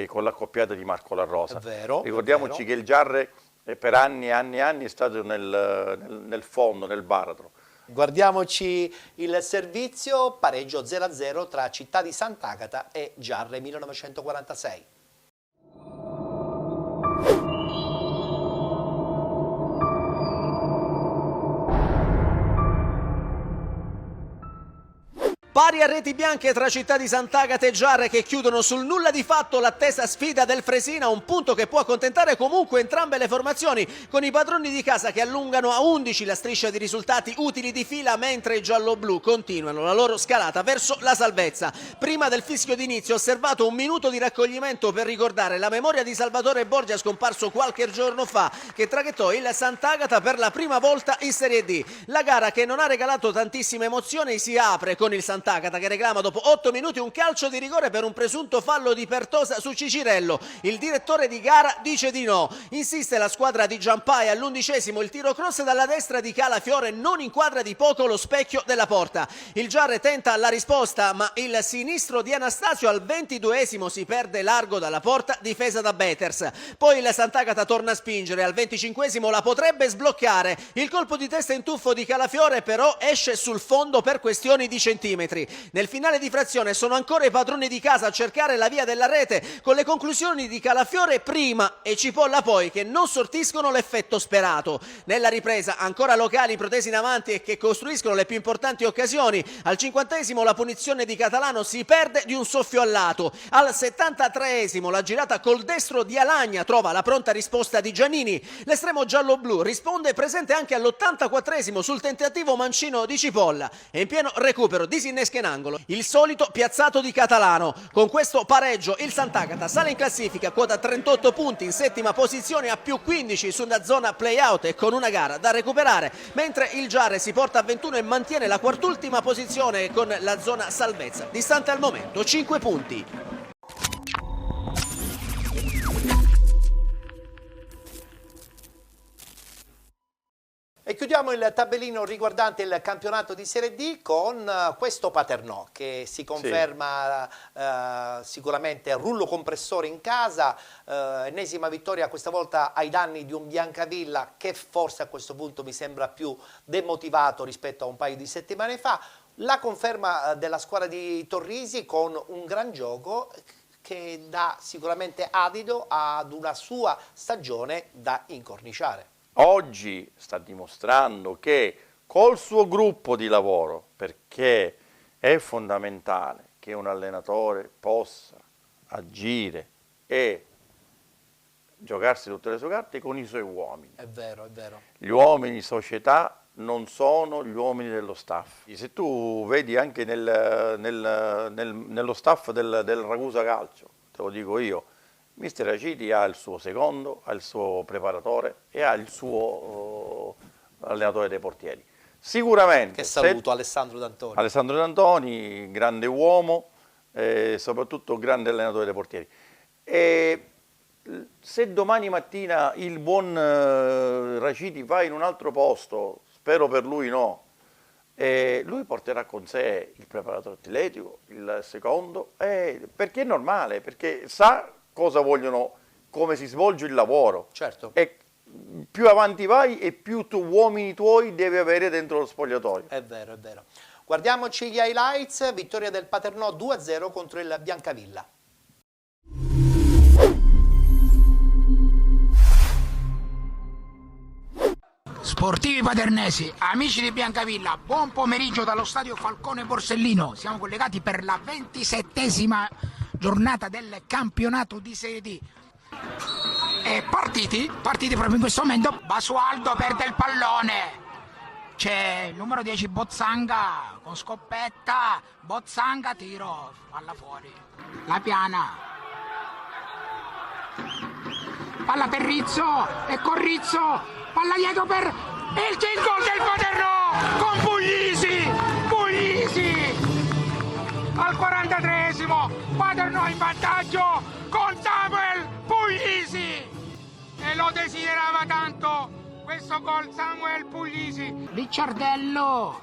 [SPEAKER 2] con l'accoppiata di Marco La Rosa.
[SPEAKER 1] È vero,
[SPEAKER 2] ricordiamoci che il Giarre per anni e anni e anni è stato nel fondo, nel baratro.
[SPEAKER 1] Guardiamoci il servizio, pareggio 0-0 tra Città di Sant'Agata e Giarre 1946.
[SPEAKER 14] Pari a reti bianche tra Città di Sant'Agata e Giarre che chiudono sul nulla di fatto l'attesa sfida del Fresina, un punto che può accontentare comunque entrambe le formazioni, con i padroni di casa che allungano a 11 la striscia di risultati utili di fila, mentre i gialloblu continuano la loro scalata verso la salvezza. Prima del fischio d'inizio osservato un minuto di raccoglimento per ricordare la memoria di Salvatore Borgia, scomparso qualche giorno fa, che traghettò il Sant'Agata per la prima volta in Serie D. La gara, che non ha regalato tantissime emozioni, si apre con il Sant'Agata che reclama dopo 8 minuti un calcio di rigore per un presunto fallo di Pertosa su Cicirello. Il direttore di gara dice di no. Insiste la squadra di Giampà e all'11° il tiro cross dalla destra di Calafiore non inquadra di poco lo specchio della porta. Il Giarre tenta la risposta, ma il sinistro di Anastasio al 22° si perde largo dalla porta difesa da Beters. Poi il Sant'Agata torna a spingere, al 25° la potrebbe sbloccare. Il colpo di testa in tuffo di Calafiore però esce sul fondo per questioni di centimetri. Nel finale di frazione sono ancora i padroni di casa a cercare la via della rete, con le conclusioni di Calafiore prima e Cipolla poi, che non sortiscono l'effetto sperato. Nella ripresa ancora locali protesi in avanti e che costruiscono le più importanti occasioni. Al 50° la punizione di Catalano si perde di un soffio al lato. Al 73° la girata col destro di Alagna trova la pronta risposta di Giannini. L'estremo giallo-blu risponde presente anche all'84° sul tentativo mancino di Cipolla e in pieno recupero disinnesca in angolo il solito piazzato di Catalano. Con questo pareggio il Sant'Agata sale in classifica, quota 38 punti, in settima posizione a più 15 sulla zona play-out e con una gara da recuperare, mentre il Giarre si porta a 21 e mantiene la quart'ultima posizione con la zona salvezza, distante al momento 5 punti.
[SPEAKER 1] E chiudiamo il tabellino riguardante il campionato di Serie D con questo Paternò che si conferma sicuramente rullo compressore in casa, ennesima vittoria questa volta ai danni di un Biancavilla che forse a questo punto mi sembra più demotivato rispetto a un paio di settimane fa. La conferma della squadra di Torrisi con un gran gioco che dà sicuramente adito ad una sua stagione da incorniciare.
[SPEAKER 2] Oggi sta dimostrando che col suo gruppo di lavoro, perché è fondamentale che un allenatore possa agire e giocarsi tutte le sue carte con i suoi uomini.
[SPEAKER 1] È vero, è vero.
[SPEAKER 2] Gli uomini società non sono gli uomini dello staff. Se tu vedi anche nello staff del Ragusa Calcio, te lo dico io, mister Raciti ha il suo secondo, ha il suo preparatore e ha il suo allenatore dei portieri. Sicuramente.
[SPEAKER 1] Che saluto, Alessandro D'Antoni.
[SPEAKER 2] Alessandro D'Antoni, grande uomo e soprattutto grande allenatore dei portieri. E se domani mattina il buon Raciti va in un altro posto, spero per lui no, lui porterà con sé il preparatore atletico, il secondo, perché è normale, perché sa cosa vogliono, come si svolge il lavoro.
[SPEAKER 1] Certo.
[SPEAKER 2] E più avanti vai e più uomini tuoi devi avere dentro lo spogliatoio.
[SPEAKER 1] È vero, è vero. Guardiamoci gli highlights. Vittoria del Paternò 2-0 contro il Biancavilla.
[SPEAKER 15] Sportivi paternesi, amici di Biancavilla, buon pomeriggio dallo stadio Falcone Borsellino. Siamo collegati per la 27esima giornata del campionato di Serie D. E partiti proprio in questo momento. Basualdo perde il pallone. C'è il numero 10 Bozzanga con scoppetta. Bozzanga, tiro, palla fuori. La Piana. Palla per Rizzo, e con Rizzo, palla dietro per... e c'è il gol del Paternò con Puglisi al 43esimo, Paternò in vantaggio con Samuel Puglisi, e lo desiderava tanto questo gol Samuel Puglisi. Ricciardello,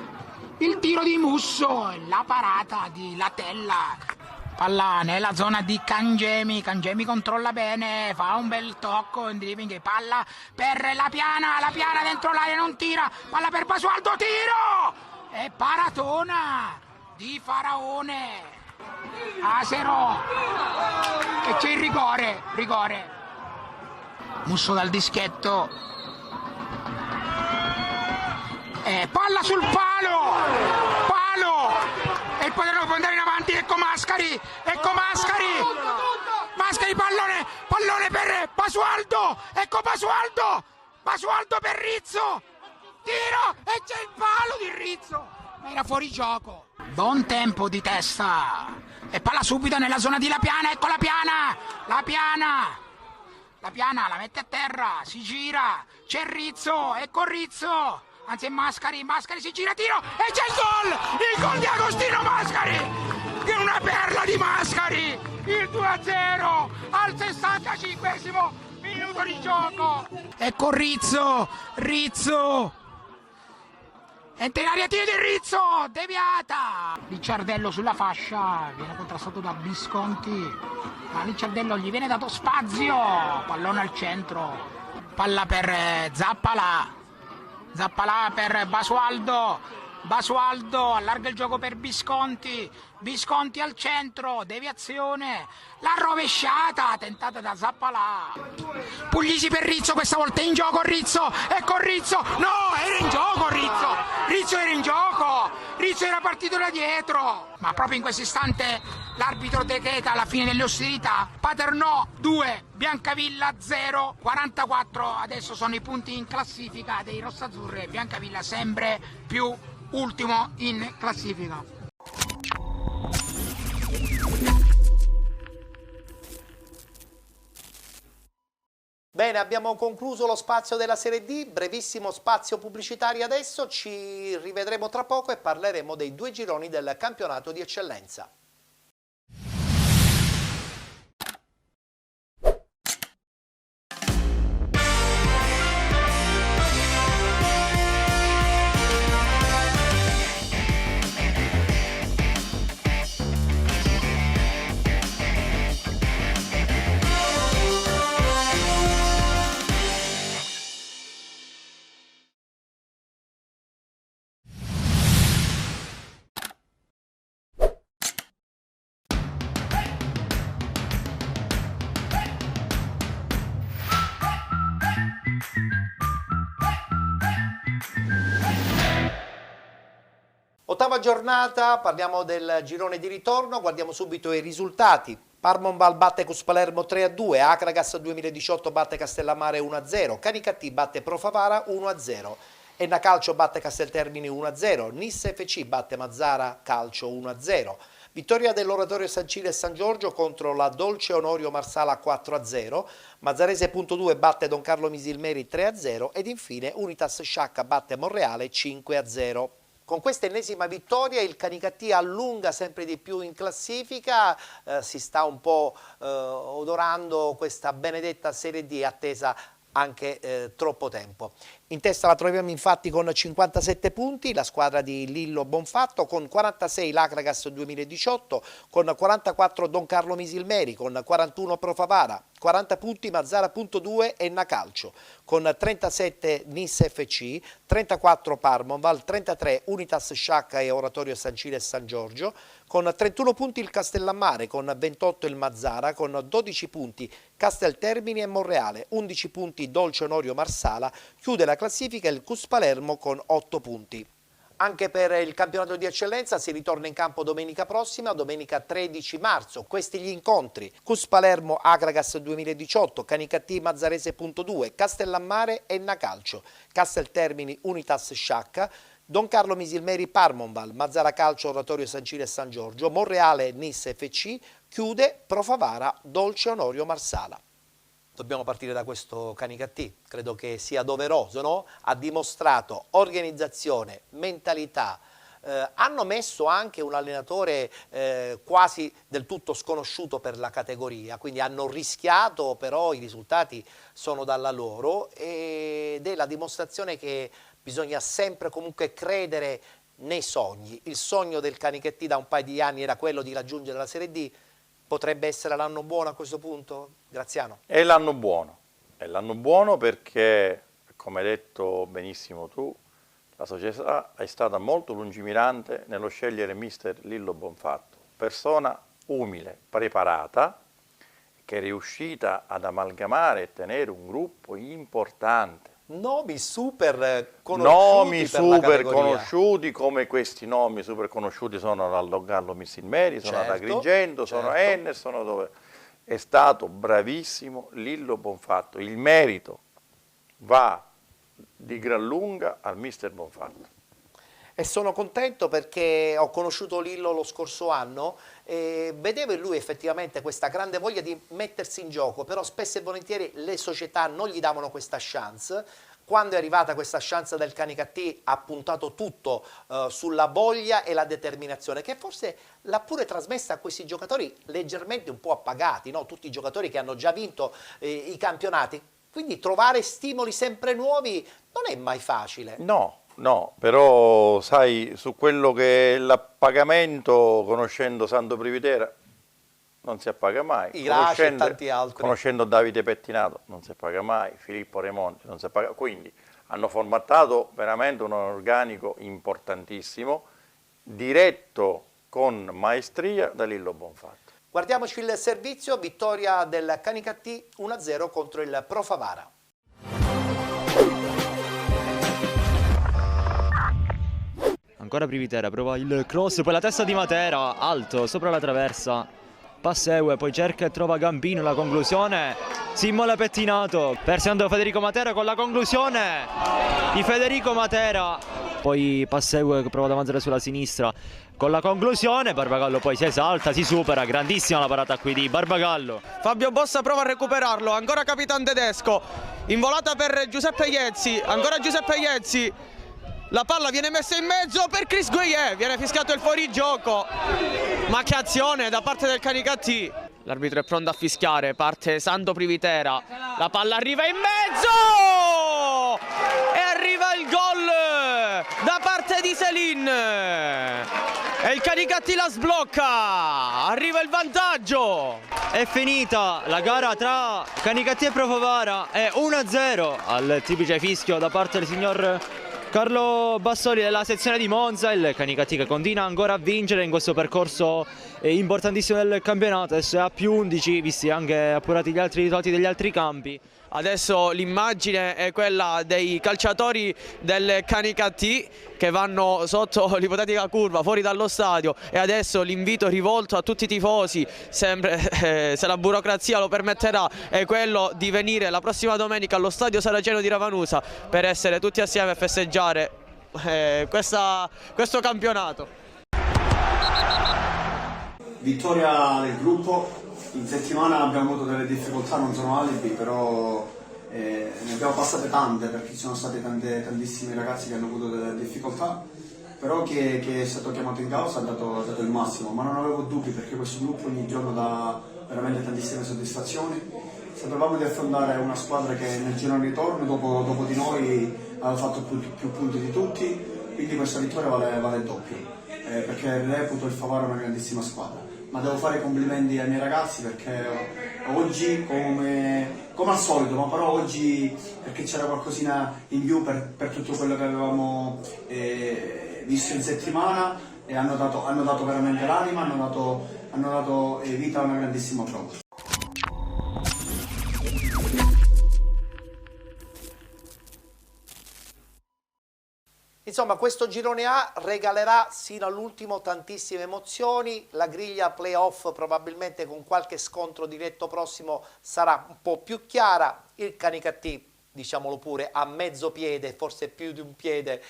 [SPEAKER 15] il tiro di Musso, la parata di Latella. Palla nella zona di Cangemi controlla bene, fa un bel tocco in dribbling, palla per la Piana dentro l'area non tira, palla per Basualdo, tiro! E paratona di Faraone, Asero, e c'è il rigore. Musso dal dischetto, e palla sul palo! E il Paternò può andare in avanti, ecco Mascari, pallone per Basualdo, ecco Basualdo per Rizzo, tiro, e c'è il palo di Rizzo, ma era fuori gioco. Buon tempo di testa, e palla subito nella zona di La Piana, ecco La Piana la mette a terra, si gira, c'è Rizzo, ecco Rizzo, anzi è Mascari si gira, tiro, e c'è il gol di Agostino Mascari, che è una perla di Mascari, il 2-0 al 65esimo minuto di gioco. Ecco Rizzo, entra in aria, tiro di Rizzo, deviata. Ricciardello sulla fascia, viene contrastato da Visconti, ma Ricciardello gli viene dato spazio, pallone al centro, palla per Zappala per Basualdo allarga il gioco per Visconti al centro, deviazione, la rovesciata tentata da Zappalà. Puglisi per Rizzo, questa volta è in gioco Rizzo, ecco Rizzo, no, era in gioco Rizzo era in gioco, Rizzo era partito da dietro, ma proprio in questo istante l'arbitro decreta la fine delle ostilità. Paternò 2, Biancavilla 0, 44 adesso sono i punti in classifica dei rossazzurri, Biancavilla sempre più ultimo in classifica.
[SPEAKER 1] Bene, abbiamo concluso lo spazio della Serie D, brevissimo spazio pubblicitario adesso, ci rivedremo tra poco e parleremo dei 2 gironi del campionato di eccellenza. Ottava giornata, parliamo del girone di ritorno, guardiamo subito i risultati. Parmonval batte Cuspalermo 3-2, Acragas 2018 batte Castellammare 1-0, Canicattì batte Pro Favara 1-0, Enna Calcio batte Casteltermini 1-0, Nisse FC batte Mazzara Calcio 1-0. Vittoria dell'Oratorio San Cile e San Giorgio contro la Dolce Onorio Marsala 4-0, Mazzarese.2 batte Don Carlo Misilmeri 3-0 ed infine Unitas Sciacca batte Monreale 5-0. Con questa ennesima vittoria il Canicattì allunga sempre di più in classifica, si sta un po' odorando questa benedetta Serie D attesa anche troppo tempo. In testa la troviamo infatti con 57 punti la squadra di Lillo Bonfatto, con 46 l'Acragas 2018, con 44 Don Carlo Misilmeri, con 41 Pro Favara, 40 punti Mazzara.2 Enna Calcio, con 37 Nisse FC, 34 Parmonval, 33 Unitas Sciacca e Oratorio San Cile e San Giorgio, con 31 punti il Castellammare, con 28 il Mazzara, con 12 punti Casteltermini e Monreale, 11 punti Dolce Onorio Marsala, chiude la classifica il Cuspalermo con 8 punti. Anche per il campionato di eccellenza si ritorna in campo domenica prossima, domenica 13 marzo. Questi gli incontri: Cuspalermo Acragas 2018, Canicattì Mazzarese.2, Castellammare Enna Calcio, Casteltermini Unitas Sciacca, Don Carlo Misilmeri Parmonval, Mazzara Calcio Oratorio San Cile e San Giorgio, Monreale Nisse FC, chiude Pro Favara Dolce Onorio Marsala. Dobbiamo partire da questo Canicattì, credo che sia doveroso, no? Ha dimostrato organizzazione, mentalità, hanno messo anche un allenatore quasi del tutto sconosciuto per la categoria, quindi hanno rischiato, però i risultati sono dalla loro ed è la dimostrazione che bisogna sempre comunque credere nei sogni. Il sogno del Canicattì da un paio di anni era quello di raggiungere la Serie D. Potrebbe essere l'anno buono a questo punto? Graziano?
[SPEAKER 2] È l'anno buono perché, come hai detto benissimo tu, la società è stata molto lungimirante nello scegliere mister Lillo Bonfatto, persona umile, preparata, che è riuscita ad amalgamare e tenere un gruppo importante.
[SPEAKER 1] Nomi super conosciuti
[SPEAKER 2] come questi nomi super conosciuti sono dal Don Carlo Misilmeri, sono ad Agrigento, sono a Ennes, sono dove. È stato bravissimo Lillo Bonfatto, il merito va di gran lunga al mister Bonfatto.
[SPEAKER 1] E sono contento perché ho conosciuto Lillo lo scorso anno e vedevo in lui effettivamente questa grande voglia di mettersi in gioco, però spesso e volentieri le società non gli davano questa chance. Quando è arrivata questa chance del Canicattì ha puntato tutto sulla voglia e la determinazione, che forse l'ha pure trasmessa a questi giocatori leggermente un po' appagati, no? Tutti i giocatori che hanno già vinto i campionati, quindi trovare stimoli sempre nuovi non è mai facile.
[SPEAKER 2] No, però sai, su quello che è l'appagamento, conoscendo Santo Privitera, non si appaga mai.
[SPEAKER 1] Irace e tanti altri.
[SPEAKER 2] Conoscendo Davide Pettinato, non si appaga mai. Filippo Remonti, non si appaga. Quindi hanno formattato veramente un organico importantissimo, diretto con maestria da Lillo Bonfatto.
[SPEAKER 1] Guardiamoci il servizio, vittoria del Canicattì 1-0 contro il Pro Favara.
[SPEAKER 16] Ancora Privitera, prova il cross, poi la testa di Matera, alto, sopra la traversa, Passegue, poi cerca e trova Gambino, la conclusione, si immola Pettinato, perseguendo Federico Matera con la conclusione di Federico Matera, poi Passegue che prova ad avanzare sulla sinistra, con la conclusione Barbagallo poi si esalta, si supera, grandissima la parata qui di Barbagallo.
[SPEAKER 17] Fabio Bossa prova a recuperarlo, ancora Capitan Tedesco, in volata per Giuseppe Iezzi, ancora Giuseppe Iezzi. La palla viene messa in mezzo per Chris Gueye, viene fischiato il fuorigioco, ma che azione da parte del Canicattì. L'arbitro è pronto a fischiare, parte Santo Privitera, la palla arriva in mezzo e arriva il gol da parte di Selin e il Canicattì la sblocca, arriva il vantaggio.
[SPEAKER 16] È finita la gara tra Canicattì e Pro Favara, è 1-0 al tipice fischio da parte del signor Carlo Bassoli della sezione di Monza. Il Canicattì che continua ancora a vincere in questo percorso importantissimo del campionato, adesso è a più 11 visti anche appurati gli altri risultati degli altri campi.
[SPEAKER 17] Adesso l'immagine è quella dei calciatori del Canicattì che vanno sotto l'ipotetica curva fuori dallo stadio, e adesso l'invito rivolto a tutti i tifosi, sempre se la burocrazia lo permetterà, è quello di venire la prossima domenica allo stadio Saraceno di Ravanusa per essere tutti assieme a festeggiare questo campionato.
[SPEAKER 18] Vittoria del gruppo. In settimana abbiamo avuto delle difficoltà, non sono alibi, però ne abbiamo passate tante, perché ci sono stati tantissimi ragazzi che hanno avuto delle difficoltà, però chi è stato chiamato in causa ha dato il massimo, ma non avevo dubbi, perché questo gruppo ogni giorno dà veramente tantissime soddisfazioni. Sapevamo di affrontare una squadra che nel girone di ritorno dopo di noi aveva fatto più punti di tutti, quindi questa vittoria vale il doppio, perché reputo il Favaro una grandissima squadra. Ma devo fare i complimenti ai miei ragazzi, perché oggi, come al solito, ma però oggi perché c'era qualcosina in più per tutto quello che avevamo visto in settimana, e hanno dato veramente l'anima, hanno dato vita a una grandissima prova.
[SPEAKER 1] Insomma, questo girone A regalerà sino all'ultimo tantissime emozioni. La griglia playoff probabilmente con qualche scontro diretto prossimo sarà un po' più chiara. Il Canicattì, diciamolo pure, a mezzo piede, forse più di un piede.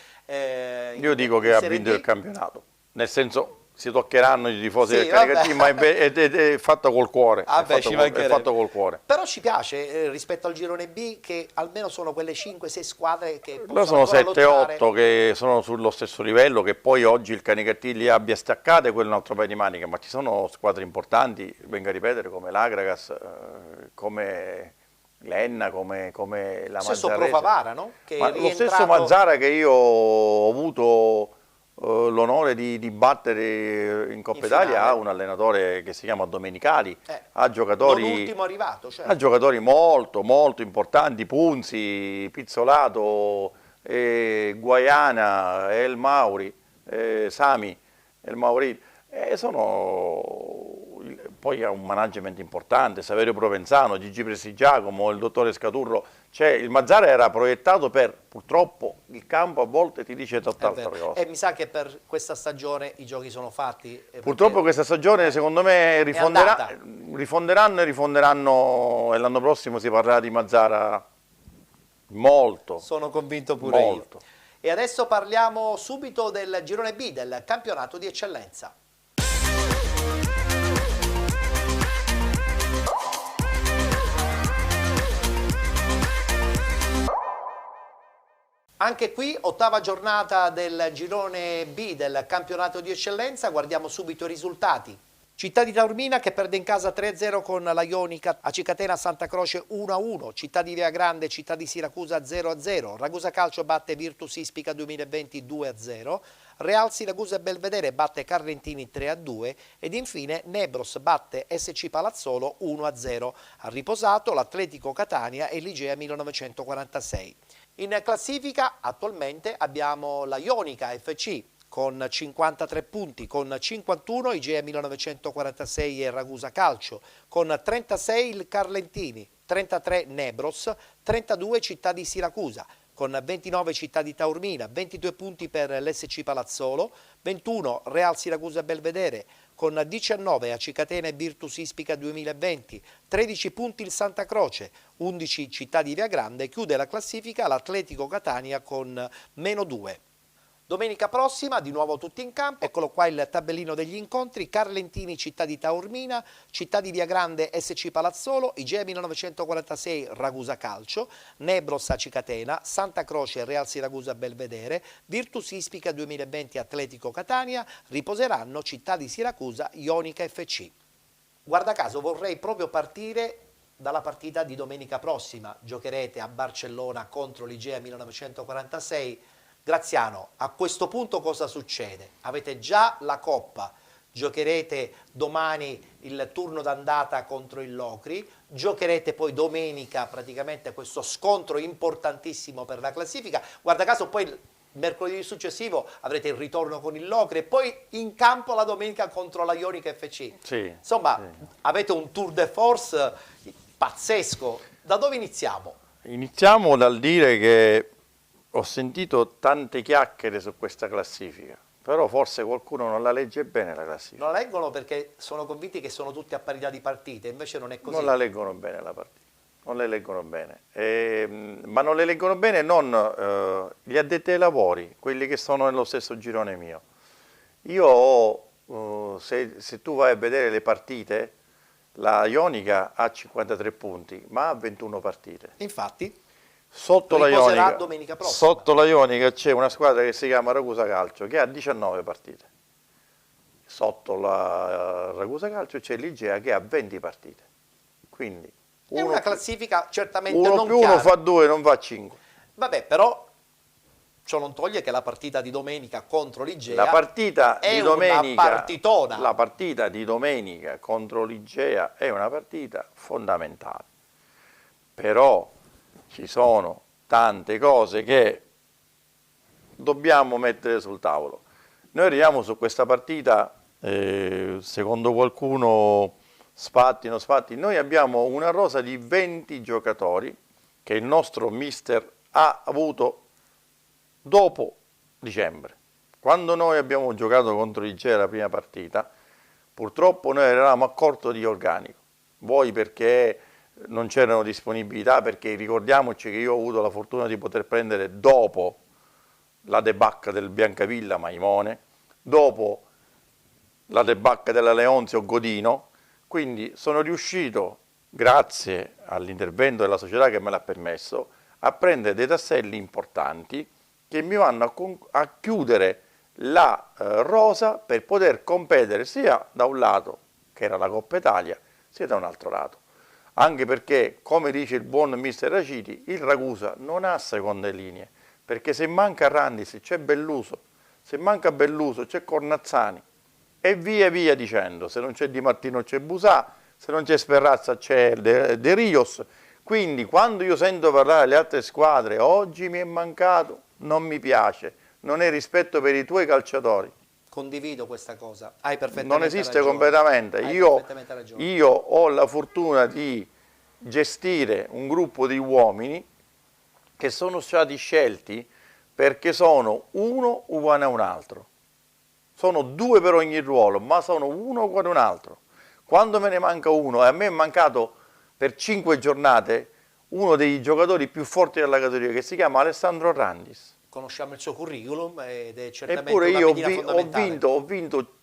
[SPEAKER 2] Io dico che ha vinto il campionato, nel senso si toccheranno i tifosi del Canicattì, ma è fatto col cuore. È fatto col cuore.
[SPEAKER 1] Però ci piace rispetto al girone B che almeno sono quelle 5-6 squadre che
[SPEAKER 2] Però sono 7-8 che sono sullo stesso livello, che poi oggi il Canicattì li abbia staccate, quello è un altro paio di maniche, ma ci sono squadre importanti, vengo a ripetere, come l'Agragas, come l'Enna, come la Mazzarese.
[SPEAKER 1] Stesso Pro Favara, no?
[SPEAKER 2] Lo stesso Mazzara che io ho avuto l'onore di battere in Coppa Italia, ha un allenatore che si chiama Domenicali, ha giocatori,
[SPEAKER 1] non ultimo arrivato, certo.
[SPEAKER 2] Ha giocatori molto importanti, Punzi, Pizzolato, Guaiana, El Mauri, Sami, El Mauri, poi ha un management importante, Saverio Provenzano, Gigi Prestigiacomo, il dottore Scaturro. Cioè, il Mazzara era proiettato purtroppo il campo a volte ti dice tutt'altra cosa.
[SPEAKER 1] E mi sa che per questa stagione i giochi sono fatti.
[SPEAKER 2] Purtroppo questa stagione secondo me rifonderanno e l'anno prossimo si parlerà di Mazzara molto.
[SPEAKER 1] Sono convinto pure io. E adesso parliamo subito del girone B, del campionato di eccellenza. Anche qui, ottava giornata del girone B del campionato di eccellenza, guardiamo subito i risultati. Città di Taormina che perde in casa 3-0 con la Ionica, Acicatena Santa Croce 1-1, Città di Via Grande, Città di Siracusa 0-0, Ragusa Calcio batte Virtus Ispica 2020 2-0, Real Siracusa Belvedere batte Carlentini 3-2 ed infine Nebros batte SC Palazzolo 1-0. Ha riposato l'Atletico Catania e l'Igea 1946. In classifica attualmente abbiamo la Ionica FC con 53 punti, con 51 Igea 1946 e Ragusa Calcio, con 36 il Carlentini, 33 Nebros, 32 Città di Siracusa, con 29 Città di Taormina, 22 punti per l'SC Palazzolo, 21 Real Siracusa Belvedere, con 19 Acicatena e Virtus Ispica 2020, 13 punti il Santa Croce, 11 Città di Via Grande, chiude la classifica l'Atletico Catania con -2. Domenica prossima di nuovo tutti in campo, eccolo qua il tabellino degli incontri: Carlentini Città di Taormina, Città di Via Grande SC Palazzolo, Igea 1946 Ragusa Calcio, Nebros Acicatena, Santa Croce Real Siracusa Belvedere, Virtus Ispica 2020 Atletico Catania, riposeranno Città di Siracusa Ionica FC. Guarda caso vorrei proprio partire dalla partita di domenica prossima, giocherete a Barcellona contro l'Igea 1946. Graziano, a questo punto cosa succede? Avete già la Coppa, giocherete domani il turno d'andata contro il Locri, giocherete poi domenica praticamente questo scontro importantissimo per la classifica, guarda caso poi il mercoledì successivo avrete il ritorno con il Locri e poi in campo la domenica contro la Ionica FC.
[SPEAKER 2] Sì,
[SPEAKER 1] insomma, avete un tour de force pazzesco. Da dove iniziamo?
[SPEAKER 2] Iniziamo dal dire che ho sentito tante chiacchiere su questa classifica, però forse qualcuno non la legge bene la classifica.
[SPEAKER 1] Non la leggono perché sono convinti che sono tutti a parità di partite, invece non è così.
[SPEAKER 2] Non la leggono bene la partita, non le leggono bene, ma non le leggono bene non gli addetti ai lavori, quelli che sono nello stesso girone mio. Io ho, se tu vai a vedere le partite, la Ionica ha 53 punti, ma ha 21 partite.
[SPEAKER 1] Infatti,
[SPEAKER 2] sotto la
[SPEAKER 1] domenica
[SPEAKER 2] Ionica c'è una squadra che si chiama Ragusa Calcio che ha 19 partite. Sotto la Ragusa Calcio c'è l'Igea che ha 20 partite. Quindi
[SPEAKER 1] è una classifica certamente
[SPEAKER 2] uno
[SPEAKER 1] non
[SPEAKER 2] più
[SPEAKER 1] chiara.
[SPEAKER 2] uno fa 2, non fa 5.
[SPEAKER 1] Vabbè, però ciò non toglie che la partita di domenica contro l'Igea
[SPEAKER 2] La partita
[SPEAKER 1] è
[SPEAKER 2] di domenica,
[SPEAKER 1] una partitona.
[SPEAKER 2] La partita di domenica contro l'Igea è una partita fondamentale. Però ci sono tante cose che dobbiamo mettere sul tavolo. Noi arriviamo su questa partita, secondo qualcuno sfatti, noi abbiamo una rosa di 20 giocatori che il nostro mister ha avuto dopo dicembre. Quando noi abbiamo giocato contro l'Igea la prima partita, purtroppo noi eravamo a corto di organico. Voi perché non c'erano disponibilità, perché ricordiamoci che io ho avuto la fortuna di poter prendere dopo la debacca del Biancavilla Maimone, dopo la debacca della Leonzio Godino, quindi sono riuscito, grazie all'intervento della società che me l'ha permesso, a prendere dei tasselli importanti che mi vanno a chiudere la rosa per poter competere sia da un lato, che era la Coppa Italia, sia da un altro lato. Anche perché, come dice il buon mister Raciti, il Ragusa non ha seconde linee, perché se manca Randis c'è Belluso, se manca Belluso c'è Cornazzani, e via via dicendo, se non c'è Di Martino c'è Busà, se non c'è Sferrazza c'è De Rios. Quindi quando io sento parlare delle altre squadre, oggi mi è mancato, non mi piace, non è rispetto per i tuoi calciatori.
[SPEAKER 1] Condivido questa cosa, hai perfettamente
[SPEAKER 2] non esiste
[SPEAKER 1] ragione.
[SPEAKER 2] completamente.
[SPEAKER 1] Ragione.
[SPEAKER 2] Io ho la fortuna di gestire un gruppo di uomini che sono stati scelti perché sono uno uguale a un altro. Sono due per ogni ruolo, ma sono uno uguale a un altro. Quando me ne manca uno, e a me è mancato per 5 giornate uno dei giocatori più forti della categoria, che si chiama Alessandro Randis.
[SPEAKER 1] Conosciamo il suo curriculum ed è certamente
[SPEAKER 2] Eppure
[SPEAKER 1] una
[SPEAKER 2] io
[SPEAKER 1] pedina fondamentale.
[SPEAKER 2] ho vinto.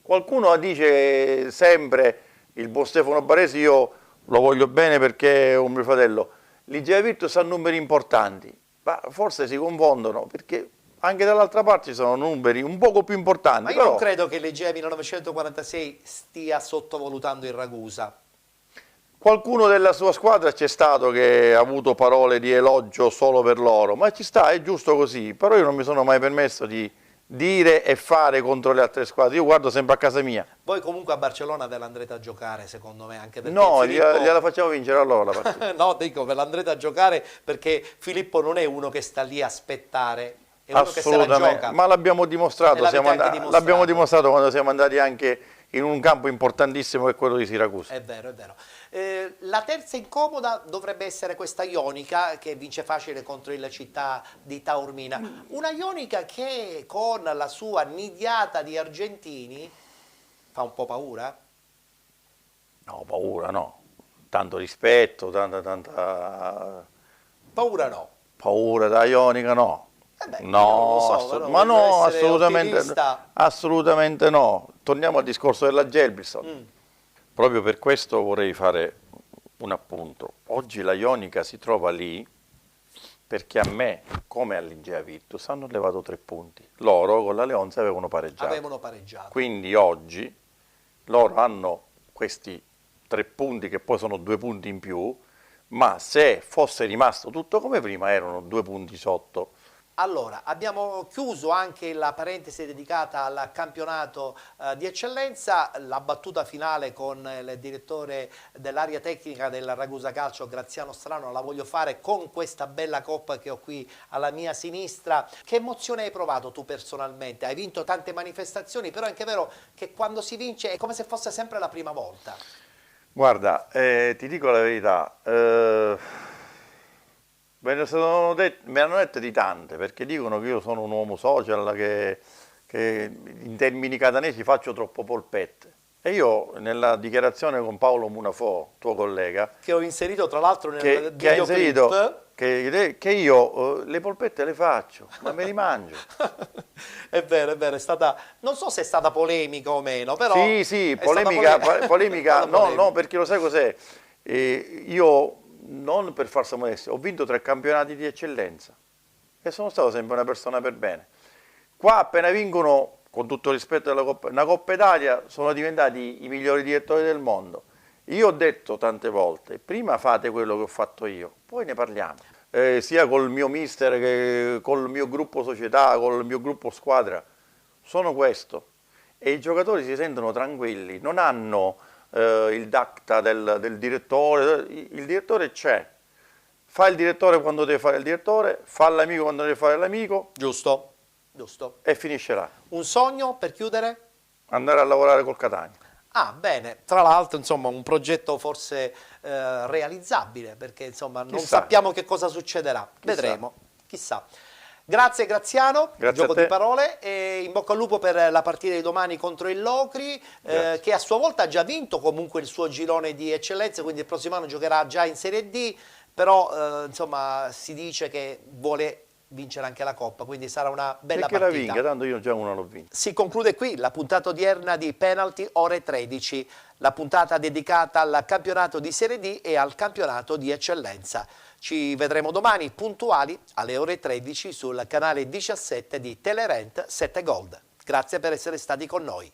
[SPEAKER 2] Qualcuno dice sempre, il buon Stefano Baresi, io lo voglio bene perché è un mio fratello, l'Igea Virtus ha numeri importanti, ma forse si confondono perché anche dall'altra parte ci sono numeri un poco più importanti.
[SPEAKER 1] Ma io non credo che l'Igea 1946 stia sottovalutando il Ragusa.
[SPEAKER 2] Qualcuno della sua squadra c'è stato che ha avuto parole di elogio solo per loro, ma ci sta, è giusto così, però io non mi sono mai permesso di dire e fare contro le altre squadre, io guardo sempre a casa mia.
[SPEAKER 1] Voi comunque a Barcellona ve l'andrete a giocare, secondo me, anche perché
[SPEAKER 2] No,
[SPEAKER 1] Filippo...
[SPEAKER 2] gliela facciamo vincere a loro la partita.
[SPEAKER 1] No, dico, ve l'andrete a giocare perché Filippo non è uno che sta lì a aspettare, è uno che se la gioca.
[SPEAKER 2] Ma l'abbiamo dimostrato, l'abbiamo dimostrato quando siamo andati anche in un campo importantissimo che è quello di Siracusa.
[SPEAKER 1] È vero, è vero. La terza incomoda dovrebbe essere questa Ionica che vince facile contro il Città di Taormina. Una Ionica che con la sua nidiata di argentini fa un po' paura?
[SPEAKER 2] No, paura no. Tanto rispetto, tanta...
[SPEAKER 1] Paura no.
[SPEAKER 2] Paura da Ionica no.
[SPEAKER 1] So,
[SPEAKER 2] ma no, assolutamente no. Torniamo al discorso della Gelbison. Proprio per questo vorrei fare un appunto. Oggi la Ionica si trova lì perché a me, come all'Igea Virtus, hanno levato 3 punti. Loro con la Leonza avevano pareggiato. Quindi oggi loro hanno questi 3 punti che poi sono 2 punti in più, ma se fosse rimasto tutto come prima erano 2 punti sotto.
[SPEAKER 1] Allora, abbiamo chiuso anche la parentesi dedicata al campionato di eccellenza, la battuta finale con il direttore dell'area tecnica del Ragusa Calcio, Graziano Strano, la voglio fare con questa bella coppa che ho qui alla mia sinistra. Che emozione hai provato tu personalmente? Hai vinto tante manifestazioni, però è anche vero che quando si vince è come se fosse sempre la prima volta.
[SPEAKER 2] Guarda, ti dico la verità, mi hanno detto di tante, perché dicono che io sono un uomo social, che in termini catanesi faccio troppo polpette. E io nella dichiarazione con Paolo Munafò, tuo collega,
[SPEAKER 1] che ho inserito tra l'altro nel
[SPEAKER 2] che ha inserito
[SPEAKER 1] videoclip,
[SPEAKER 2] che io le polpette le faccio, ma me li mangio.
[SPEAKER 1] è vero, è stata, non so se è stata polemica o meno, però
[SPEAKER 2] sì, polemica, no, perché lo sai cos'è? Io, non per falsa modestia, ho vinto 3 campionati di eccellenza e sono stato sempre una persona per bene. Qua appena vincono, con tutto il rispetto della una Coppa Italia, sono diventati i migliori direttori del mondo. Io ho detto tante volte, prima fate quello che ho fatto io, poi ne parliamo. Sia col mio mister che col mio gruppo società, col mio gruppo squadra, sono questo. E i giocatori si sentono tranquilli, non hanno il dacta del direttore, il direttore c'è. Fa il direttore quando deve fare il direttore, fa l'amico quando deve fare l'amico.
[SPEAKER 1] Giusto.
[SPEAKER 2] E finisce là.
[SPEAKER 1] Un sogno per chiudere?
[SPEAKER 2] Andare a lavorare col Catania.
[SPEAKER 1] Ah, bene, tra l'altro insomma un progetto forse realizzabile, perché insomma non sappiamo che cosa succederà, vedremo, chissà. Grazie Graziano, gioco di parole, e in bocca al lupo per la partita di domani contro il Locri, che a sua volta ha già vinto comunque il suo girone di eccellenza, quindi il prossimo anno giocherà già in Serie D, però insomma si dice che vuole vincere anche la Coppa, quindi sarà una bella partita.
[SPEAKER 2] Perché la vinca, tanto io già una l'ho vinta.
[SPEAKER 1] Si conclude qui la puntata odierna di Penalty ore 13, la puntata dedicata al campionato di Serie D e al campionato di eccellenza. Ci vedremo domani puntuali alle ore 13 sul canale 17 di Telerent 7 Gold. Grazie per essere stati con noi.